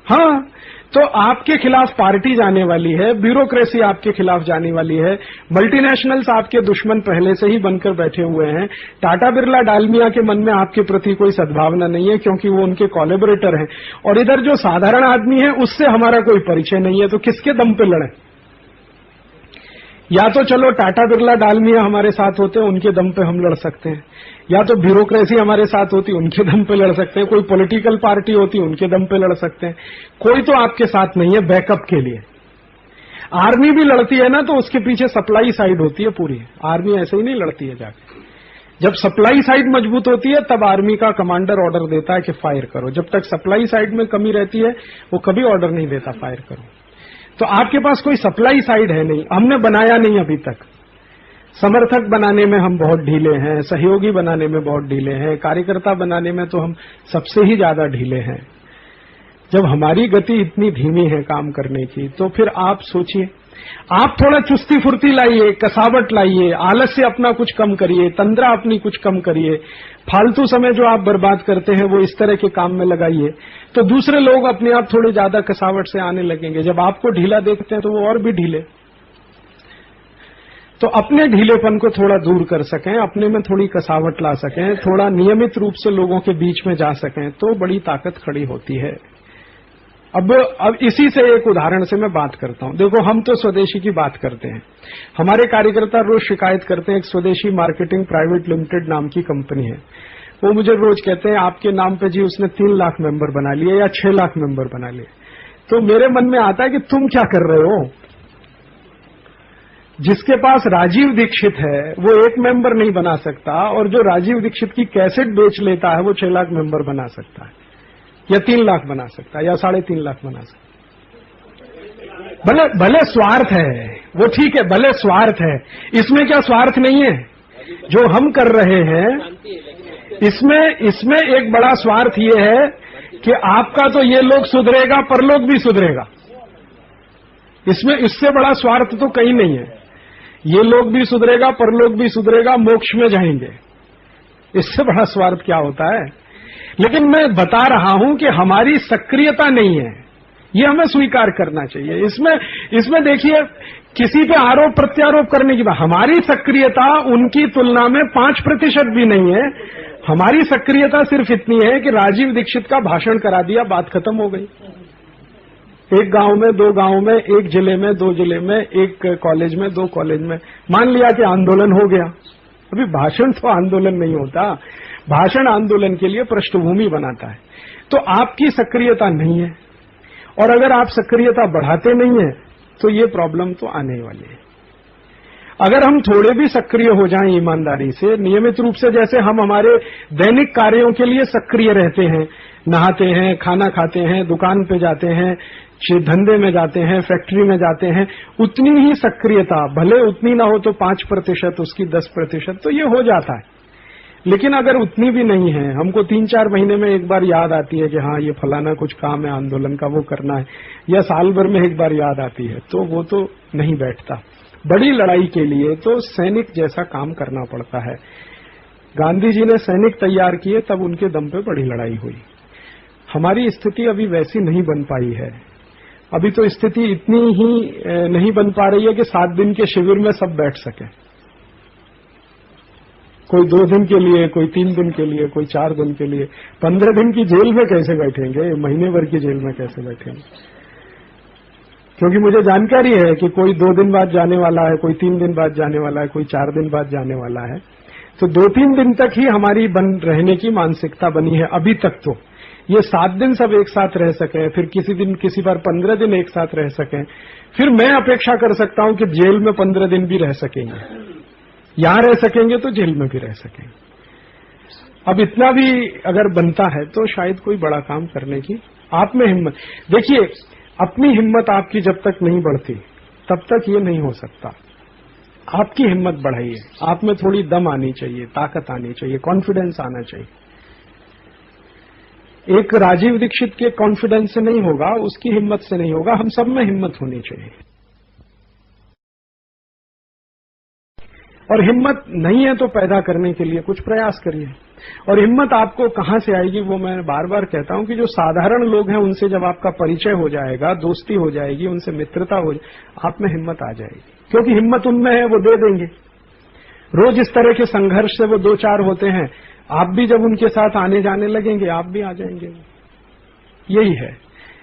हाँ, तो आपके खिलाफ पार्टी जाने वाली है, ब्यूरोक्रेसी आपके खिलाफ जाने वाली है, मल्टीनेशनल्स आपके दुश्मन पहले से ही बनकर बैठे हुए हैं। टाटा बिरला डालमिया के मन में आपके प्रति कोई सद्भावना नहीं है क्योंकि वो उनके कोलैबोरेटर हैं, और इधर जो साधारण आदमी है उससे हमारा कोई परिचय नहीं है। तो किसके दम पे लड़े? या तो चलो टाटा बिरला डालमिया हमारे साथ होते हैं, उनके दम पे हम लड़ सकते हैं, या तो ब्यूरोक्रेसी हमारे साथ होती, उनके दम पे लड़ सकते हैं, कोई पॉलिटिकल पार्टी होती, उनके दम पे लड़ सकते हैं। कोई तो आपके साथ नहीं है बैकअप के लिए। आर्मी भी लड़ती है ना तो उसके पीछे सप्लाई साइड होती है पूरी। आर्मी ऐसे ही नहीं लड़ती है जाके, जब सप्लाई साइड मजबूत होती है तब आर्मी का कमांडर ऑर्डर देता है कि फायर करो। जब तक सप्लाई साइड में कमी रहती है वो कभी ऑर्डर नहीं देता फायर करो। तो आपके पास कोई सप्लाई साइड है नहीं, हमने बनाया नहीं अभी तक। समर्थक बनाने में हम बहुत ढीले हैं, सहयोगी बनाने में बहुत ढीले हैं, कार्यकर्ता बनाने में तो हम सबसे ही ज्यादा ढीले हैं। जब हमारी गति इतनी धीमी है काम करने की, तो फिर आप सोचिए, आप थोड़ा चुस्ती फुर्ती लाइए, कसावट लाइए, आलस्य अपना कुछ कम करिए, तंद्रा अपनी कुछ कम करिए, फालतू समय जो आप बर्बाद करते हैं वो इस तरह के काम में लगाइए, तो दूसरे लोग अपने आप थोड़े ज्यादा कसावट से आने लगेंगे। जब आपको ढीला देखते हैं तो वो और भी ढीले। तो अपने ढीलेपन को थोड़ा दूर कर सकें, अपने में थोड़ी कसावट ला सकें, थोड़ा नियमित रूप से लोगों के बीच में जा सकें, तो बड़ी ताकत खड़ी होती है। अब इसी से एक उदाहरण से मैं बात करता हूं। देखो, हम तो स्वदेशी की बात करते हैं, हमारे कार्यकर्ता रोज शिकायत करते हैं। एक स्वदेशी मार्केटिंग प्राइवेट लिमिटेड नाम की कंपनी है, वो मुझे रोज कहते हैं आपके नाम पे जी उसने 3 लाख मेंबर बना लिए या 6 लाख मेंबर बना लिए। तो मेरे मन में आता है कि तुम क्या कर रहे हो? जिसके पास राजीव दीक्षित है वो 1 मेंबर नहीं बना सकता, और जो राजीव दीक्षित की कैसेट बेच लेता है वो 6 लाख मेंबर बना सकता है, या 3 लाख बना सकता है, या 3.5 लाख बना सकता है। भले स्वार्थ है वो, ठीक है, भले स्वार्थ है, इसमें क्या स्वार्थ नहीं है जो हम कर रहे हैं? इसमें एक बड़ा स्वार्थ ये है कि आपका तो ये लोग सुधरेगा, परलोक भी सुधरेगा। इससे बड़ा स्वार्थ तो कहीं नहीं है। ये लोग भी सुधरेगा, परलोक भी सुधरेगा, मोक्ष में जाएंगे, इससे बड़ा स्वार्थ क्या होता है? लेकिन मैं बता रहा हूं कि हमारी सक्रियता नहीं है, ये हमें स्वीकार करना चाहिए। इसमें देखिए, किसी पे आरोप प्रत्यारोप करने की बात, हमारी सक्रियता उनकी तुलना में 5% भी नहीं है। हमारी सक्रियता सिर्फ इतनी है कि राजीव दीक्षित का भाषण करा दिया, बात खत्म हो गई। 1 गांव में, 2 गांव में, 1 जिले में, 2 जिले में, 1 कॉलेज में, 2 कॉलेज में, मान लिया कि आंदोलन हो गया। अभी भाषण तो आंदोलन नहीं होता, भाषण आंदोलन के लिए पृष्ठभूमि बनाता है। तो आपकी सक्रियता नहीं है, और अगर आप सक्रियता बढ़ाते नहीं है तो ये प्रॉब्लम तो आने वाली है। अगर हम थोड़े भी सक्रिय हो जाएं ईमानदारी से, नियमित रूप से, जैसे हम हमारे दैनिक कार्यों के लिए सक्रिय रहते हैं, नहाते हैं, खाना खाते हैं, दुकान पे जाते हैं, धंधे में जाते हैं, फैक्ट्री में जाते हैं, उतनी ही सक्रियता, भले उतनी ना हो तो 5%, उसकी 10%, तो ये हो जाता है। लेकिन अगर उतनी भी नहीं है, हमको 3-4 महीने में एक बार याद आती है कि हाँ ये फलाना कुछ काम है आंदोलन का, वो करना है, या साल भर में एक बार याद आती है, तो वो तो नहीं बैठता। बड़ी लड़ाई के लिए तो सैनिक जैसा काम करना पड़ता है। गांधी जी ने सैनिक तैयार किए, तब उनके दम पे बड़ी लड़ाई हुई। हमारी स्थिति अभी वैसी नहीं बन पाई है। अभी तो स्थिति इतनी ही नहीं बन पा रही है कि 7 दिन के शिविर में सब बैठ सके। कोई 2 दिन के लिए, कोई 3 दिन के लिए, कोई 4 दिन के लिए। 15 दिन की जेल में कैसे बैठेंगे, महीने भर की जेल में कैसे बैठेंगे? क्योंकि मुझे जानकारी है कि कोई 2 दिन बाद जाने वाला है, कोई 3 दिन बाद जाने वाला है, कोई 4 दिन बाद जाने वाला है। तो 2-3 दिन तक ही हमारी बन रहने की मानसिकता बनी है अभी तक। तो ये 7 दिन सब एक साथ रह सके, फिर किसी दिन, किसी बार 15 दिन एक साथ रह सकें, फिर मैं अपेक्षा कर सकता हूं कि जेल में 15 दिन भी रह सकेंगे, यहां रह सकेंगे तो जेल में भी रह सकेंगे। अब इतना भी अगर बनता है तो शायद कोई बड़ा काम करने की आप में हिम्मत। देखिए, अपनी हिम्मत आपकी जब तक नहीं बढ़ती तब तक ये नहीं हो सकता। आपकी हिम्मत बढ़ाइए, आप में थोड़ी दम आनी चाहिए, ताकत आनी चाहिए, कॉन्फिडेंस आना चाहिए। एक राजीव दीक्षित के कॉन्फिडेंस से नहीं होगा, उसकी हिम्मत से नहीं होगा, हम सब में हिम्मत होनी चाहिए। और हिम्मत नहीं है तो पैदा करने के लिए कुछ प्रयास करिए। और हिम्मत आपको कहां से आएगी, वो मैं बार बार कहता हूं कि जो साधारण लोग हैं उनसे जब आपका परिचय हो जाएगा, दोस्ती हो जाएगी, उनसे मित्रता हो जाएगी, आप में हिम्मत आ जाएगी। क्योंकि हिम्मत उनमें है, वो दे देंगे। रोज इस तरह के संघर्ष से वो 2-4 होते हैं, आप भी जब उनके साथ आने जाने लगेंगे आप भी आ जाएंगे। यही है।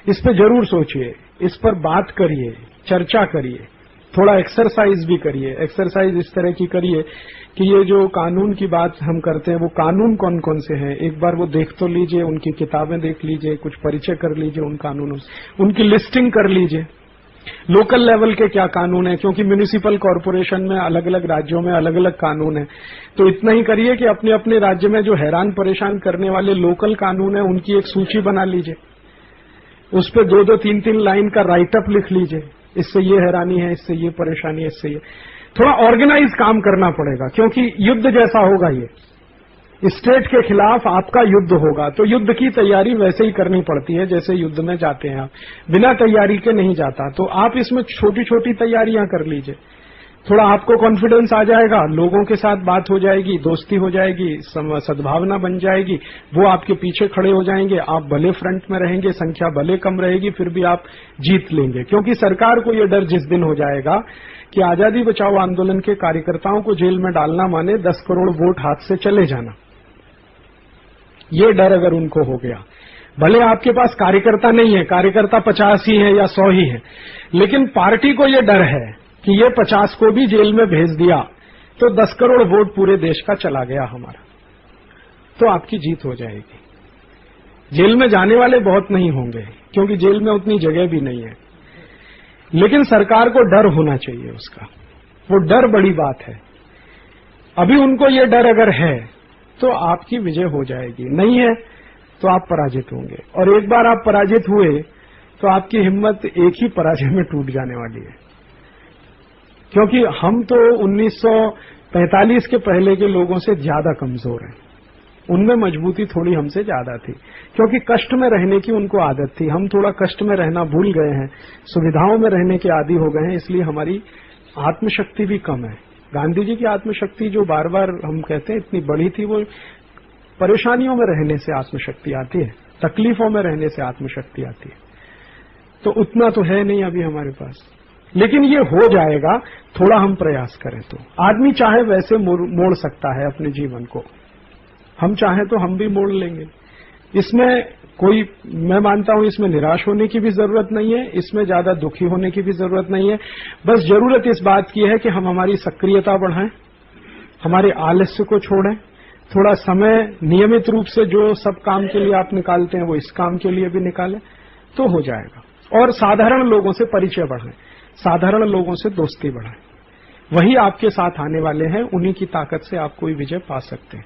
इस पर जरूर सोचिए, इस पर बात करिए, चर्चा करिए, थोड़ा एक्सरसाइज भी करिए। एक्सरसाइज इस तरह की करिए कि ये जो कानून की बात हम करते हैं, वो कानून कौन कौन से हैं, एक बार वो देख तो लीजिए, उनकी किताबें देख लीजिए, कुछ परिचय कर लीजिए उन कानूनों से, उनकी लिस्टिंग कर लीजिए। लोकल लेवल के क्या कानून है, क्योंकि म्यूनिसिपल कॉरपोरेशन में अलग अलग राज्यों में अलग अलग कानून है। तो इतना ही करिए कि अपने अपने राज्य में जो हैरान परेशान करने वाले लोकल कानून है उनकी एक सूची बना लीजिए, उस पर 2-2, 3-3 लाइन का राइटअप लिख लीजिए, इससे ये हैरानी है, इससे ये परेशानी है, इससे ये। थोड़ा ऑर्गेनाइज काम करना पड़ेगा, क्योंकि युद्ध जैसा होगा ये, स्टेट के खिलाफ आपका युद्ध होगा। तो युद्ध की तैयारी वैसे ही करनी पड़ती है जैसे युद्ध में जाते हैं आप, बिना तैयारी के नहीं जाता। तो आप इसमें छोटी छोटी तैयारियां कर लीजिए, थोड़ा आपको कॉन्फिडेंस आ जाएगा, लोगों के साथ बात हो जाएगी, दोस्ती हो जाएगी, सद्भावना बन जाएगी, वो आपके पीछे खड़े हो जाएंगे, आप भले फ्रंट में रहेंगे, संख्या भले कम रहेगी, फिर भी आप जीत लेंगे। क्योंकि सरकार को ये डर जिस दिन हो जाएगा कि आजादी बचाओ आंदोलन के कार्यकर्ताओं को जेल में डालना माने 10 करोड़ वोट हाथ से चले जाना, ये डर अगर उनको हो गया, भले आपके पास कार्यकर्ता नहीं है, कार्यकर्ता 50 ही है या 100 ही है, लेकिन पार्टी को ये डर है कि ये 50 को भी जेल में भेज दिया तो 10 करोड़ वोट पूरे देश का चला गया हमारा, तो आपकी जीत हो जाएगी। जेल में जाने वाले बहुत नहीं होंगे क्योंकि जेल में उतनी जगह भी नहीं है, लेकिन सरकार को डर होना चाहिए उसका, वो डर बड़ी बात है। अभी उनको ये डर अगर है तो आपकी विजय हो जाएगी, नहीं है तो आप पराजित होंगे। और एक बार आप पराजित हुए तो आपकी हिम्मत एक ही पराजय में टूट जाने वाली है। क्योंकि हम तो 1945 के पहले के लोगों से ज्यादा कमजोर हैं, उनमें मजबूती थोड़ी हमसे ज्यादा थी, क्योंकि कष्ट में रहने की उनको आदत थी। हम थोड़ा कष्ट में रहना भूल गए हैं, सुविधाओं में रहने के आदी हो गए हैं, इसलिए हमारी आत्मशक्ति भी कम है। गांधी जी की आत्मशक्ति जो बार बार हम कहते हैं इतनी बड़ी थी, वो परेशानियों में रहने से आत्मशक्ति आती है, तकलीफों में रहने से आत्मशक्ति आती है। तो उतना तो है नहीं अभी हमारे पास, लेकिन ये हो जाएगा, थोड़ा हम प्रयास करें तो। आदमी चाहे वैसे मोड़ सकता है अपने जीवन को, हम चाहें तो हम भी मोड़ लेंगे। इसमें कोई, मैं मानता हूं इसमें निराश होने की भी जरूरत नहीं है, इसमें ज्यादा दुखी होने की भी जरूरत नहीं है। बस जरूरत इस बात की है कि हम हमारी सक्रियता बढ़ाएं, हमारे आलस्य को छोड़ें, थोड़ा समय नियमित रूप से जो सब काम के लिए आप निकालते हैं वो इस काम के लिए भी निकालें तो हो जाएगा। और साधारण लोगों से परिचय बढ़ाएं, साधारण लोगों से दोस्ती बढ़ाएं, वही आपके साथ आने वाले हैं, उन्हीं की ताकत से आप कोई विजय पा सकते हैं।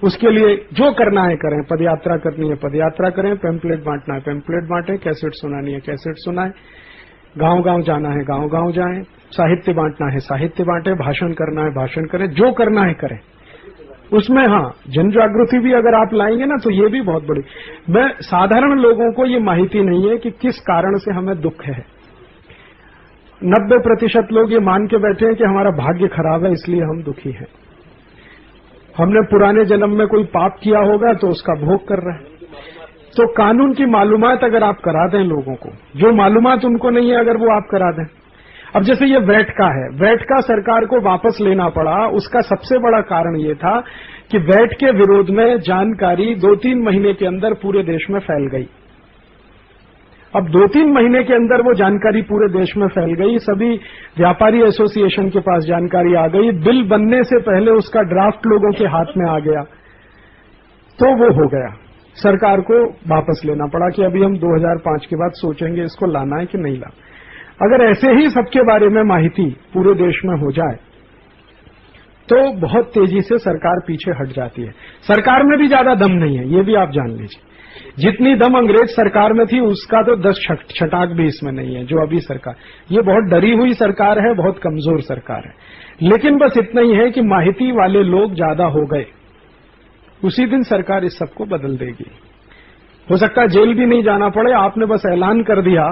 उसके लिए जो करना है करें, पदयात्रा करनी है पदयात्रा करें, पैम्पलेट बांटना है पैम्पलेट बांटें, कैसेट सुनानी है कैसेट सुनाएं, गांव गांव जाना है गांव गांव जाएं, साहित्य बांटना है साहित्य बांटें, भाषण करना है भाषण करें, जो करना है करें। उसमें हाँ, जन जागृति भी अगर आप लाएंगे ना तो ये भी बहुत बड़ी। मैं साधारण लोगों को ये माहिती नहीं है कि किस कारण से हमें दुख है। 90% लोग ये मान के बैठे हैं कि हमारा भाग्य खराब है इसलिए हम दुखी हैं। हमने पुराने जन्म में कोई पाप किया होगा तो उसका भोग कर रहे हैं। तो कानून की मालूमात अगर आप करा दें लोगों को, जो मालूमात उनको नहीं है अगर वो आप करा दें। अब जैसे ये वैट का है, वैट का सरकार को वापस लेना पड़ा, उसका सबसे बड़ा कारण ये था कि वैट के विरोध में जानकारी 2-3 महीने के अंदर पूरे देश में फैल गई। अब 2-3 महीने के अंदर वो जानकारी पूरे देश में फैल गई, सभी व्यापारी एसोसिएशन के पास जानकारी आ गई, बिल बनने से पहले उसका ड्राफ्ट लोगों के हाथ में आ गया, तो वो हो गया। सरकार को वापस लेना पड़ा कि अभी हम 2005 के बाद सोचेंगे इसको लाना है कि नहीं लाना। अगर ऐसे ही सबके बारे में माहिती पूरे देश में हो जाए तो बहुत तेजी से सरकार पीछे हट जाती है। सरकार में भी ज्यादा दम नहीं है, ये भी आप जान लीजिए। जितनी दम अंग्रेज सरकार में थी उसका तो 10 छटाक भी इसमें नहीं है। जो अभी सरकार, ये बहुत डरी हुई सरकार है, बहुत कमजोर सरकार है। लेकिन बस इतना ही है कि माहिती वाले लोग ज्यादा हो गए, उसी दिन सरकार इस सबको बदल देगी। हो सकता है जेल भी नहीं जाना पड़े, आपने बस ऐलान कर दिया,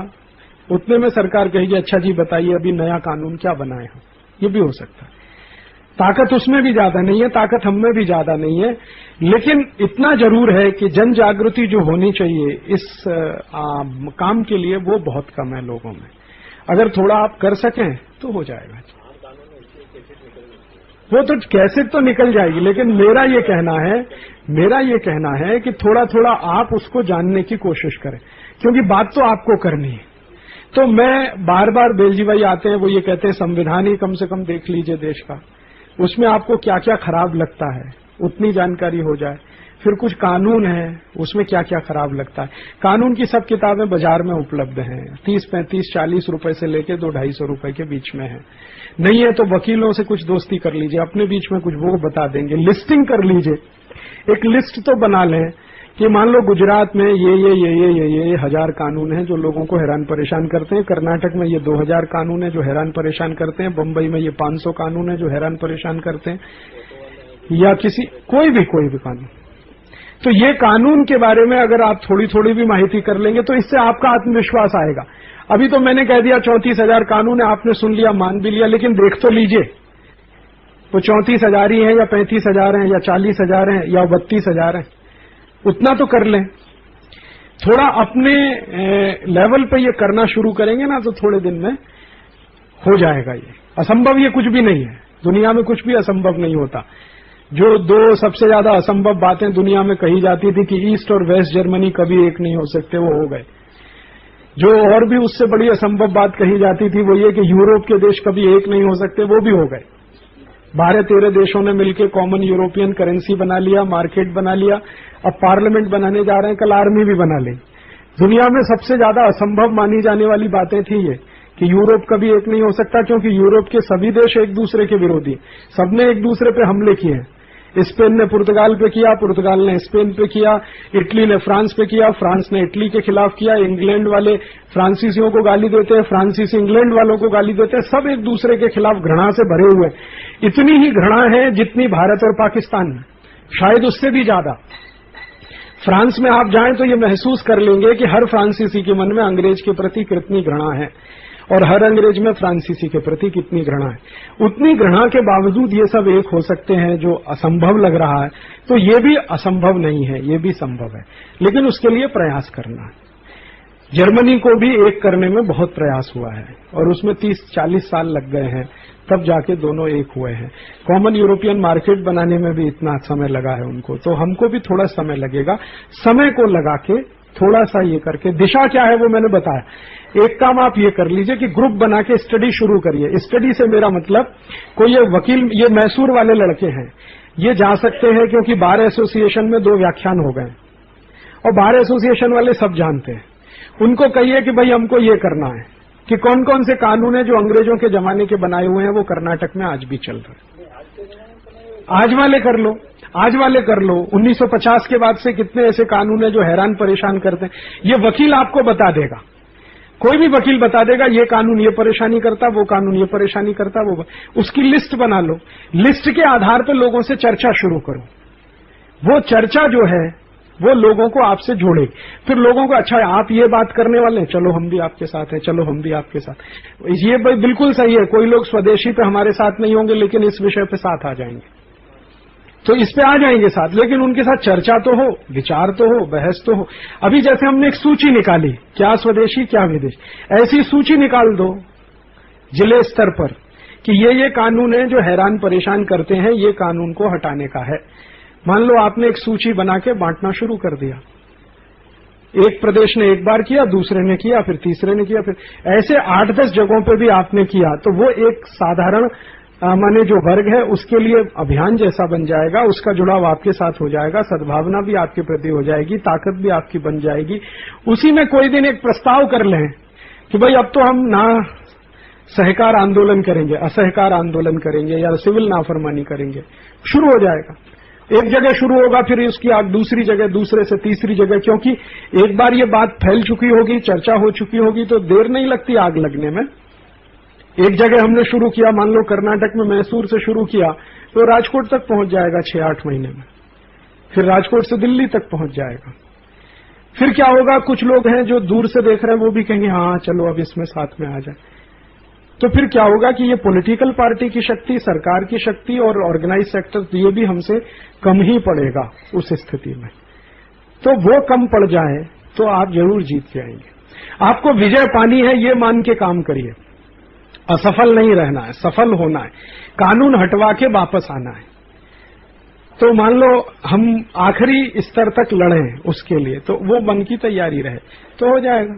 उतने में सरकार कहेगी अच्छा जी बताइए अभी नया कानून क्या बनाए हम। ये भी हो सकता है। ताकत उसमें भी ज्यादा नहीं है, ताकत हम में भी ज्यादा नहीं है, लेकिन इतना जरूर है कि जन जागृति जो होनी चाहिए इस काम के लिए वो बहुत कम है लोगों में। अगर थोड़ा आप कर सकें तो हो जाएगा। वो तो कैसे तो निकल जाएगी, लेकिन मेरा ये कहना है कि थोड़ा थोड़ा आप उसको जानने की कोशिश करें, क्योंकि बात तो आपको करनी है। तो मैं बार बार बेलजी भाई आते हैं, वो ये कहते हैं संविधान ही कम से कम देख लीजिए देश का, उसमें आपको क्या क्या खराब लगता है उतनी जानकारी हो जाए। फिर कुछ कानून है उसमें क्या क्या खराब लगता है। कानून की सब किताबें बाजार में उपलब्ध हैं, 30, 35, 40 रुपए से लेके 200-250 रुपए के बीच में है। नहीं है तो वकीलों से कुछ दोस्ती कर लीजिए, अपने बीच में कुछ वो बता देंगे। लिस्टिंग कर लीजिए, एक लिस्ट तो बना लें कि मान लो गुजरात में ये 1000 कानून हैं जो लोगों को हैरान परेशान करते हैं, कर्नाटक में ये 2000 कानून है जो हैरान परेशान करते हैं, बंबई में ये 500 कानून है जो हैरान परेशान करते हैं, या कोई भी कानून। तो ये कानून के बारे में अगर आप थोड़ी थोड़ी भी माहिती कर लेंगे तो इससे आपका आत्मविश्वास आएगा। अभी तो मैंने कह दिया 34,000 कानून है, आपने सुन लिया मान भी लिया, लेकिन देख तो लीजिए वो 34,000 ही है या 35,000 है या 40,000 है या 32,000 है, उतना तो कर लें। थोड़ा अपने लेवल पे ये करना शुरू करेंगे ना तो थोड़े दिन में हो जाएगा। ये असंभव ये कुछ भी नहीं है, दुनिया में कुछ भी असंभव नहीं होता। जो 2 सबसे ज्यादा असंभव बातें दुनिया में कही जाती थी कि ईस्ट और वेस्ट जर्मनी कभी एक नहीं हो सकते, वो हो गए। जो और भी उससे बड़ी असंभव बात कही जाती थी वो ये कि यूरोप के देश कभी एक नहीं हो सकते, वो भी हो गए। 12-13 देशों ने मिलकर कॉमन यूरोपियन करेंसी बना लिया, मार्केट बना लिया, अब पार्लियामेंट बनाने जा रहे हैं, कल आर्मी भी बना लें। दुनिया में सबसे ज्यादा असंभव मानी जाने वाली बातें थी ये कि यूरोप कभी एक नहीं हो सकता, क्योंकि यूरोप के सभी देश एक दूसरे के विरोधी, सबने एक दूसरे पे हमले किए हैं। स्पेन ने पुर्तगाल पे किया, पुर्तगाल ने स्पेन पे किया, इटली ने फ्रांस पे किया, फ्रांस ने इटली के खिलाफ किया, इंग्लैंड वाले फ्रांसीसियों को गाली देते हैं, फ्रांसीसी इंग्लैंड वालों को गाली देते हैं, सब एक दूसरे के खिलाफ घृणा से भरे हुए। इतनी ही घृणा है जितनी भारत और पाकिस्तान में, शायद उससे भी ज्यादा। फ्रांस में आप जाएं तो ये महसूस कर लेंगे कि हर फ्रांसीसी के मन में अंग्रेज के प्रति कितनी घृणा है और हर अंग्रेज में फ्रांसीसी के प्रति कितनी घृणा है। उतनी घृणा के बावजूद ये सब एक हो सकते हैं, जो असंभव लग रहा है तो ये भी असंभव नहीं है, ये भी संभव है, लेकिन उसके लिए प्रयास करना है। जर्मनी को भी एक करने में बहुत प्रयास हुआ है और उसमें 30-40 साल लग गए हैं, तब जाके दोनों एक हुए हैं। कॉमन यूरोपियन मार्केट बनाने में भी इतना समय लगा है उनको, तो हमको भी थोड़ा समय लगेगा। समय को लगा के थोड़ा सा ये करके, दिशा क्या है वो मैंने बताया। एक काम आप ये कर लीजिए कि ग्रुप बना के स्टडी शुरू करिए। स्टडी से मेरा मतलब कोई ये वकील, ये मैसूर वाले लड़के हैं, ये जा सकते हैं क्योंकि बार एसोसिएशन में 2 व्याख्यान हो गए और बार एसोसिएशन वाले सब जानते हैं। उनको कहिए कि भाई हमको ये करना है, कि कौन कौन से कानून है जो अंग्रेजों के जमाने के बनाए हुए हैं वो कर्नाटक में आज भी चल रहे हैं। आज वाले कर लो, आज वाले कर लो। 1950 के बाद से कितने ऐसे कानून है जो हैरान परेशान करते हैं। ये वकील आपको बता देगा, कोई भी वकील बता देगा ये कानून ये परेशानी करता, वो कानून ये परेशानी करता, वो उसकी लिस्ट बना लो। लिस्ट के आधार पर लोगों से चर्चा शुरू करो। वो चर्चा जो है वो लोगों को आपसे जोड़े। फिर लोगों को अच्छा आप ये बात करने वाले हैं, चलो हम भी आपके साथ हैं, चलो हम भी आपके साथ। ये बिल्कुल सही है। कोई लोग स्वदेशी पे हमारे साथ नहीं होंगे लेकिन इस विषय पे साथ आ जाएंगे, तो इस पे आ जाएंगे साथ, लेकिन उनके साथ चर्चा तो हो, विचार तो हो, बहस तो हो। अभी जैसे हमने एक सूची निकाली, क्या स्वदेशी क्या विदेश, ऐसी सूची निकाल दो जिले स्तर पर कि ये कानून है जो हैरान परेशान करते हैं, ये कानून को हटाने का है। मान लो आपने एक सूची बना के बांटना शुरू कर दिया। एक प्रदेश ने एक बार किया, दूसरे ने किया, फिर तीसरे ने किया, फिर ऐसे 8-10 जगहों पे भी आपने किया, तो वो एक साधारण माने जो वर्ग है उसके लिए अभियान जैसा बन जाएगा। उसका जुड़ाव आपके साथ हो जाएगा, सद्भावना भी आपके प्रति हो जाएगी, ताकत भी आपकी बन जाएगी। उसी में कोई दिन एक प्रस्ताव कर लें कि भाई अब तो हम ना सहकार आंदोलन करेंगे, असहकार आंदोलन करेंगे या सिविल नाफरमानी करेंगे। शुरू हो जाएगा, एक जगह शुरू होगा, फिर उसकी आग दूसरी जगह, दूसरे से तीसरी जगह, क्योंकि एक बार ये बात फैल चुकी होगी, चर्चा हो चुकी होगी, तो देर नहीं लगती आग लगने में। एक जगह हमने शुरू किया, मान लो कर्नाटक में मैसूर से शुरू किया, तो राजकोट तक पहुंच जाएगा 6-8 महीने में। फिर राजकोट से दिल्ली तक पहुंच जाएगा। फिर क्या होगा, कुछ लोग हैं जो दूर से देख रहे हैं, वो भी कहेंगे हाँ चलो अब इसमें साथ में आ जाए। तो फिर क्या होगा कि ये पॉलिटिकल पार्टी की शक्ति, सरकार की शक्ति और ऑर्गेनाइज सेक्टर, ये भी हमसे कम ही पड़ेगा उस स्थिति में। तो वो कम पड़ जाए तो आप जरूर जीत जाएंगे। आपको विजय पानी है ये मान के काम करिए। असफल नहीं रहना है, सफल होना है। कानून हटवा के वापस आना है। तो मान लो हम आखिरी स्तर तक लड़े उसके लिए, तो वो मन की तैयारी रहे तो हो जाएगा।